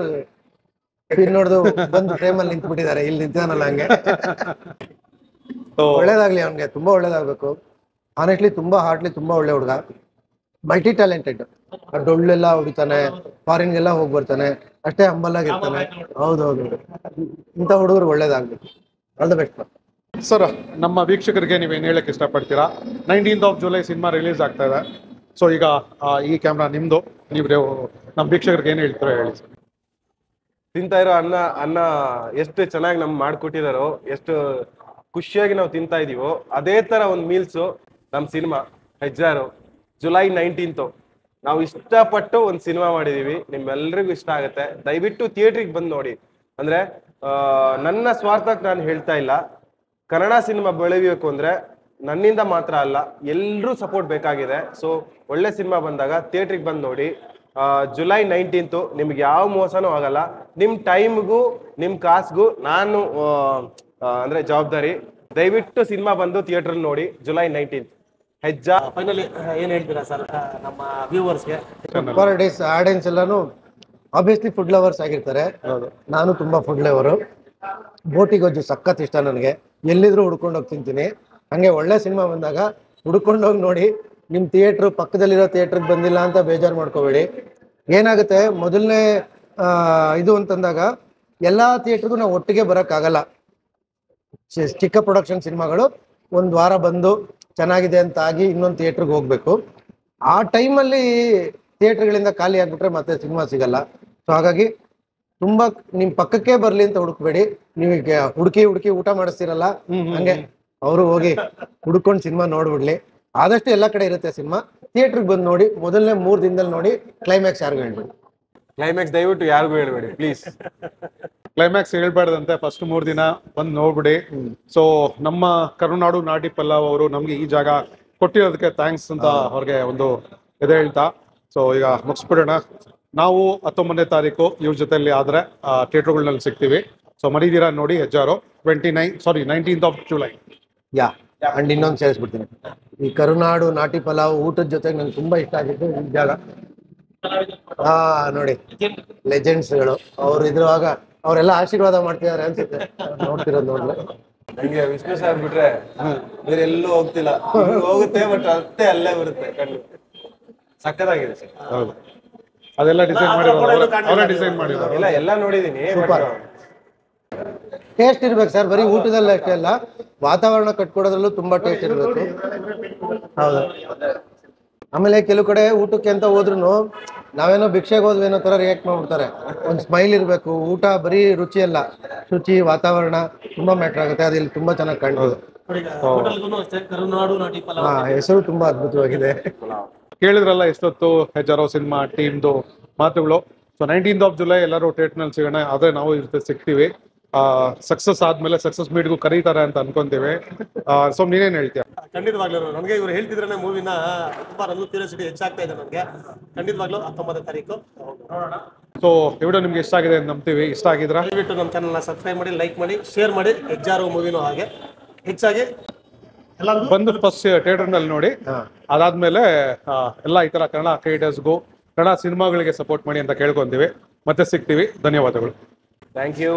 ನೋಡ್ದು ಬಂದು ಫ್ರೇಮ್ ಅಲ್ಲಿ ನಿಂತ್ಬಿಟ್ಟಿದ್ದಾರೆ, ಇಲ್ಲಿ ನಿಂತಾನಲ್ಲ ಹಂಗೆ. ಒಳ್ಳೇದಾಗ್ಲಿ ಅವ್ನಿಗೆ, ತುಂಬಾ ಒಳ್ಳೇದಾಗ್ಬೇಕು. ಆನೆಸ್ಟ್ಲಿ ತುಂಬಾ ಹಾರ್ಟ್ಲಿ ತುಂಬಾ ಒಳ್ಳೆ ಹುಡುಗ, ಮಲ್ಟಿ ಟ್ಯಾಲೆಂಟೆಡ್. ಡೊಳ್ಳೆಲ್ಲ ಹೊಡಿತಾನೆ, ಫಾರಿನ್ಗೆಲ್ಲ ಹೋಗಿ ಬರ್ತಾನೆ, ಅಷ್ಟೇ ಹಂಬಲ್ ಆಗಿರ್ತಾನೆ. ಹೌದೌದು, ಇಂಥ ಹುಡುಗರು ಒಳ್ಳೇದಾಗ್ಲಿ. All the best sir. ನಮ್ಮ ವೀಕ್ಷಕರಿಗೆ ನೀವೇನು ಹೇಳಕ್ ಇಷ್ಟಪಡ್ತೀರಾ? 19th of July cinema release ಆಗ್ತಾ ಇದೆ. ಸೊ ಈಗ ಈ ಕ್ಯಾಮ್ರಾ ನಿಮ್ದು, ನೀವು ನಮ್ಮ ವೀಕ್ಷಕರಿಗೆ ಏನು ಹೇಳ್ತೀರಾ ಹೇಳಿ ಸರ್. ತಿಂತಾ ಇರೋ ಅನ್ನ ಎಷ್ಟು ಚೆನ್ನಾಗಿ ನಮ್ಗೆ ಮಾಡ್ಕೊಟ್ಟಿದಾರೋ, ಎಷ್ಟು ಖುಷಿಯಾಗಿ ನಾವು ತಿಂತಾ ಇದೀವೋ ಅದೇ ತರ ಒಂದು ಮೀಲ್ಸು ನಮ್ಮ ಸಿನಿಮಾ ಹೆಜ್ಜಾರು ಜುಲೈ 19th ನಾವು ಇಷ್ಟಪಟ್ಟು ಒಂದು ಸಿನಿಮಾ ಮಾಡಿದೀವಿ. ನಿಮ್ಮೆಲ್ರಿಗೂ ಇಷ್ಟ ಆಗುತ್ತೆ. ದಯವಿಟ್ಟು ಥಿಯೇಟ್ರಿಗೆ ಬಂದು ನೋಡಿ. ಅಂದ್ರೆ ನನ್ನ ಸ್ವಾರ್ಥಕ್ಕೆ ನಾನು ಹೇಳ್ತಾ ಇಲ್ಲ. ಕನ್ನಡ ಸಿನಿಮಾ ಬೆಳಿಬೇಕು ಅಂದ್ರೆ ನನ್ನಿಂದ ಮಾತ್ರ ಅಲ್ಲ, ಎಲ್ಲರೂ ಸಪೋರ್ಟ್ ಬೇಕಾಗಿದೆ. ಸೊ ಒಳ್ಳೆ ಸಿನಿಮಾ ಬಂದಾಗ ಥಿಯೇಟ್ರಿಗೆ ಬಂದು ನೋಡಿ. ಜುಲೈ 19th ನಿಮ್ಗೆ ಯಾವ ಮೋಸನೂ ಆಗಲ್ಲ. ನಿಮ್ ಟೈಮ್ಗೂ ನಿಮ್ ಕಾಸ್ಗೂ ನಾನು ಅಂದ್ರೆ ಜವಾಬ್ದಾರಿ. ದಯವಿಟ್ಟು ಸಿನಿಮಾ ಬಂದು ಥಿಯೇಟರ್ ನೋಡಿ ಜುಲೈ 19th. ಹೆಜ್ಜಾ ಫೈನಲಿ ಏನ್ ಹೇಳ್ತೀರಾ ಸರ್ ನಮ್ಮ ವ್ಯೂವರ್ಸ್ಗೆ? ಪರ್ ಡೇಸ್ ಆಡಿಯನ್ಸ್ ಎಲ್ಲಾನು ಆಬ್ವಿಯಸ್ಲಿ ಫುಡ್ ಲವರ್ಸ್ ಆಗಿರ್ತಾರೆ. ನಾನು ತುಂಬಾ ಫುಡ್ ಲವರು. ಬೋಟಿ ಗೊಜ್ಜು ಸಖತ್ ಇಷ್ಟ ನನಗೆ. ಎಲ್ಲಿದ್ರು ಹುಡ್ಕೊಂಡು ಹೋಗಿ ತಿಂತೀನಿ. ಹಂಗೆ ಒಳ್ಳೆ ಸಿನಿಮಾ ಬಂದಾಗ ಹುಡ್ಕೊಂಡು ಹೋಗಿ ನೋಡಿ. ನಿಮ್ಮ ಥಿಯೇಟ್ರು ಪಕ್ಕದಲ್ಲಿರೋ ಥಿಯೇಟ್ರಿಗೆ ಬಂದಿಲ್ಲ ಅಂತ ಬೇಜಾರು ಮಾಡ್ಕೋಬೇಡಿ. ಏನಾಗುತ್ತೆ ಮೊದಲನೇ ಇದು ಅಂತಂದಾಗ ಎಲ್ಲ ಥಿಯೇಟ್ರಿಗೂ ನಾವು ಒಟ್ಟಿಗೆ ಬರೋಕ್ಕಾಗಲ್ಲ. ಚಿಕ್ಕ ಪ್ರೊಡಕ್ಷನ್ ಸಿನಿಮಾಗಳು ಒಂದು ವಾರ ಬಂದು ಚೆನ್ನಾಗಿದೆ ಅಂತ ಆಗಿ ಇನ್ನೊಂದು ಥಿಯೇಟ್ರಿಗೆ ಹೋಗ್ಬೇಕು. ಆ ಟೈಮಲ್ಲಿ ಥಿಯೇಟ್ರ್ಗಳಿಂದ ಖಾಲಿ ಆಗ್ಬಿಟ್ರೆ ಮತ್ತೆ ಸಿನಿಮಾ ಸಿಗಲ್ಲ. ಸೊ ಹಾಗಾಗಿ ತುಂಬಾ ನಿಮ್ ಪಕ್ಕಕ್ಕೆ ಬರ್ಲಿ ಅಂತ ಹುಡುಕ್ಬೇಡಿ. ನೀವೀಗ ಹುಡುಕಿ ಊಟ ಮಾಡಿಸ್ತೀರಲ್ಲ, ಹಂಗೆ ಅವರು ಹೋಗಿ ಹುಡ್ಕೊಂಡು ಸಿನಿಮಾ ನೋಡ್ಬಿಡ್ಲಿ. ಆದಷ್ಟು ಎಲ್ಲ ಕಡೆ ಇರುತ್ತೆ ಸಿನಿಮಾ. ಥಿಯೇಟ್ರಿಗೆ ಬಂದು ನೋಡಿ. ಮೊದಲನೇ 3 ದಿನದಲ್ಲಿ ನೋಡಿ. ಕ್ಲೈಮ್ಯಾಕ್ಸ್ ಯಾರಿಗೂ ಹೇಳ್ಬೇಡಿ. ಕ್ಲೈಮ್ಯಾಕ್ಸ್ ದಯವಿಟ್ಟು ಯಾರಿಗೂ ಹೇಳ್ಬೇಡಿ ಪ್ಲೀಸ್. ಕ್ಲೈಮ್ಯಾಕ್ಸ್ ಹೇಳ್ಬಾರ್ದಂತೆ. ಫಸ್ಟ್ 3 ದಿನ ಬಂದು ನೋಡ್ಬಿಡಿ. ಸೊ ನಮ್ಮ ಕರುನಾಡು ನಾಟಿ ಪಲ್ಲವ್ ಅವರು ನಮ್ಗೆ ಈ ಜಾಗ ಕೊಟ್ಟಿರೋದಕ್ಕೆ ಥ್ಯಾಂಕ್ಸ್ ಅಂತ ಅವ್ರಿಗೆ ಒಂದು ಇದು ಹೇಳ್ತಾ, ಸೊ ಈಗ ಮುಗಿಸ್ಬಿಡೋಣ. ನಾವು 19ನೇ ತಾರೀಕು ಇವ್ರ ಜೊತೆಲಿ ಆದ್ರೆ ಥಿಯೇಟರ್ಗಳಲ್ಲಿ ಸಿಗ್ತೀವಿ. ಸೊ ಮರಿದಿರಾ ನೋಡಿ Hejjaru 19th July. Yeah and ಇನ್ನೊಂದು ಸೇರಿಸ್ಬಿಡ್ತೀನಿ. ಈ ಕರುನಾಡು ನಾಟಿ ಪಲಾವ್ ಊಟದ ಜೊತೆಗೆ ನಂಗೆ ತುಂಬಾ ಇಷ್ಟ ಆಗಿದ್ದು ಈ ಜಾಗ. ನೋಡಿ ಲೆಜೆಂಡ್ಸ್ಗಳು ಅವ್ರು ಇದ್ರುವಾಗ ಅವರೆಲ್ಲ ಆಶೀರ್ವಾದ ಮಾಡ್ತಿದ್ದಾರೆ ಅನ್ಸುತ್ತೆ ನೋಡ್ತಿರೋದು ನೋಡಿದ್ರೆ. ನಂಗೆ ವಿಷ್ಣು ಸರ್ ಬಿಟ್ರೆ ಬೇರೆ ಎಲ್ಲೂ ಹೋಗ್ತಿಲ್ಲ. ಹೋಗುತ್ತೆ ಬಟ್ ಅಷ್ಟೇ ಅಲ್ಲೇ ಬರುತ್ತೆ ಕಣ್ಣು. ಸಕ್ಕತ್ತಾಗಿದೆ ಸರ್. ಹೌದು, ಅದೆಲ್ಲ ಡಿಸೈನ್ ಮಾಡಿರೋದು ಡಿಸೈನ್ ಮಾಡಿರೋದು. ಇಲ್ಲ ಎಲ್ಲ ನೋಡಿದೀನಿ. ಟೇಸ್ಟ್ ಇರ್ಬೇಕು ಸರ್. ಬರೀ ಊಟದಲ್ಲಿ ಅಷ್ಟೇ ಅಲ್ಲ, ವಾತಾವರಣ ಕಟ್ಕೊಡೋದ್ರಲ್ಲೂ ತುಂಬಾ ಟೇಸ್ಟ್ ಇರ್ಬೇಕು. ಹೌದು. ಆಮೇಲೆ ಕೆಲವು ಕಡೆ ಊಟಕ್ಕೆ ಅಂತ ಹೋದ್ರು ನಾವೇನೋ ಭಿಕ್ಷೆಗೆ ಹೋದ್ವಿ ಅನ್ನೋ ತರ ರಿಯಾಕ್ಟ್ ಮಾಡ್ಬಿಡ್ತಾರೆ. ಒಂದು ಸ್ಮೈಲ್ ಇರಬೇಕು. ಊಟ ಬರೀ ರುಚಿ ಅಲ್ಲ, ಶುಚಿ ವಾತಾವರಣ ತುಂಬಾ ಮ್ಯಾಟರ್ ಆಗುತ್ತೆ. ಅದು ಇಲ್ಲಿ ತುಂಬಾ ಚೆನ್ನಾಗಿ ಕಾಣ್ಬೋದು. ಕರುನಾಡು ನಾಟಿ ಪಲಾವ್ ಹೆಸರು ತುಂಬಾ ಅದ್ಭುತವಾಗಿದೆ. ಕೇಳಿದ್ರಲ್ಲ ಎಷ್ಟೊತ್ತು ಹೆಜ್ಜಾರೋ ಸಿನಿಮಾ ಟೀಮ್ದು ಮಾತುಗಳು. ಸೊ 19th ಜುಲೈ ಎಲ್ಲರೂ ಥಿಯೇಟರ್ನಲ್ಲಿ ಸಿಗೋಣ. ಆದ್ರೆ ನಾವು ಇದ್ರ ಜೊತೆ ಸಿಗ್ತೀವಿ. ಸಕ್ಸಸ್ ಆದ್ಮೇಲೆ ಸಕ್ಸಸ್ ಮೀಟ್ಗೂ ಕರೀತಾರೆ ಅಂತ ಅನ್ಕೊಂತೀವಿ. ಸೊ ನೀನೇನ್ ಹೇಳ್ತೀಯ? ಖಂಡಿತವಾಗ್ಲೂ ನನಗೆ ಇವ್ರು ಹೇಳ್ತಿದ್ರೆ ಮೂವಿನ ತುಂಬಾ ನನ್ನ ಕ್ಯೂರಿಯಾಸಿಟಿ ಹೆಚ್ಚಾಗ್ತಾ ಇದೆ ನನಗೆ. ಖಂಡಿತವಾಗ್ಲೂ 19ನೇ ತಾರೀಕು ನೋಡೋಣ. ಸೊ ವಿಡಿಯೋ ನಿಮ್ಗೆ ಇಷ್ಟ ಆಗಿದೆ ಅಂತ ನಂಬ್ತೀವಿ. ಇಷ್ಟ ಆಗಿದ್ರೆ ದಯವಿಟ್ಟು ನಮ್ಮ ಚಾನಲ್ನ ಸಬ್ಸ್ಕ್ರೈಬ್ ಮಾಡಿ, ಲೈಕ್ ಮಾಡಿ, ಶೇರ್ ಮಾಡಿ. ಹೆಜ್ಜಾರು ಮೂವಿನೂ ಹಾಗೆ ಹೆಚ್ಚಾಗಿ ಬಂದು ಫಸ್ಟ್ ಥಿಯೇಟರ್ನಲ್ಲಿ ನೋಡಿ. ಅದಾದ್ಮೇಲೆ ಎಲ್ಲ ಈ ತರ ಕನ್ನಡ ಕ್ರಿಯೇಟರ್ಸ್ಗೂ ಕನ್ನಡ ಸಿನಿಮಾಗಳಿಗೆ ಸಪೋರ್ಟ್ ಮಾಡಿ ಅಂತ ಕೇಳ್ಕೊಂತೀವಿ. ಮತ್ತೆ ಸಿಗ್ತೀವಿ. ಧನ್ಯವಾದಗಳು. Thank you.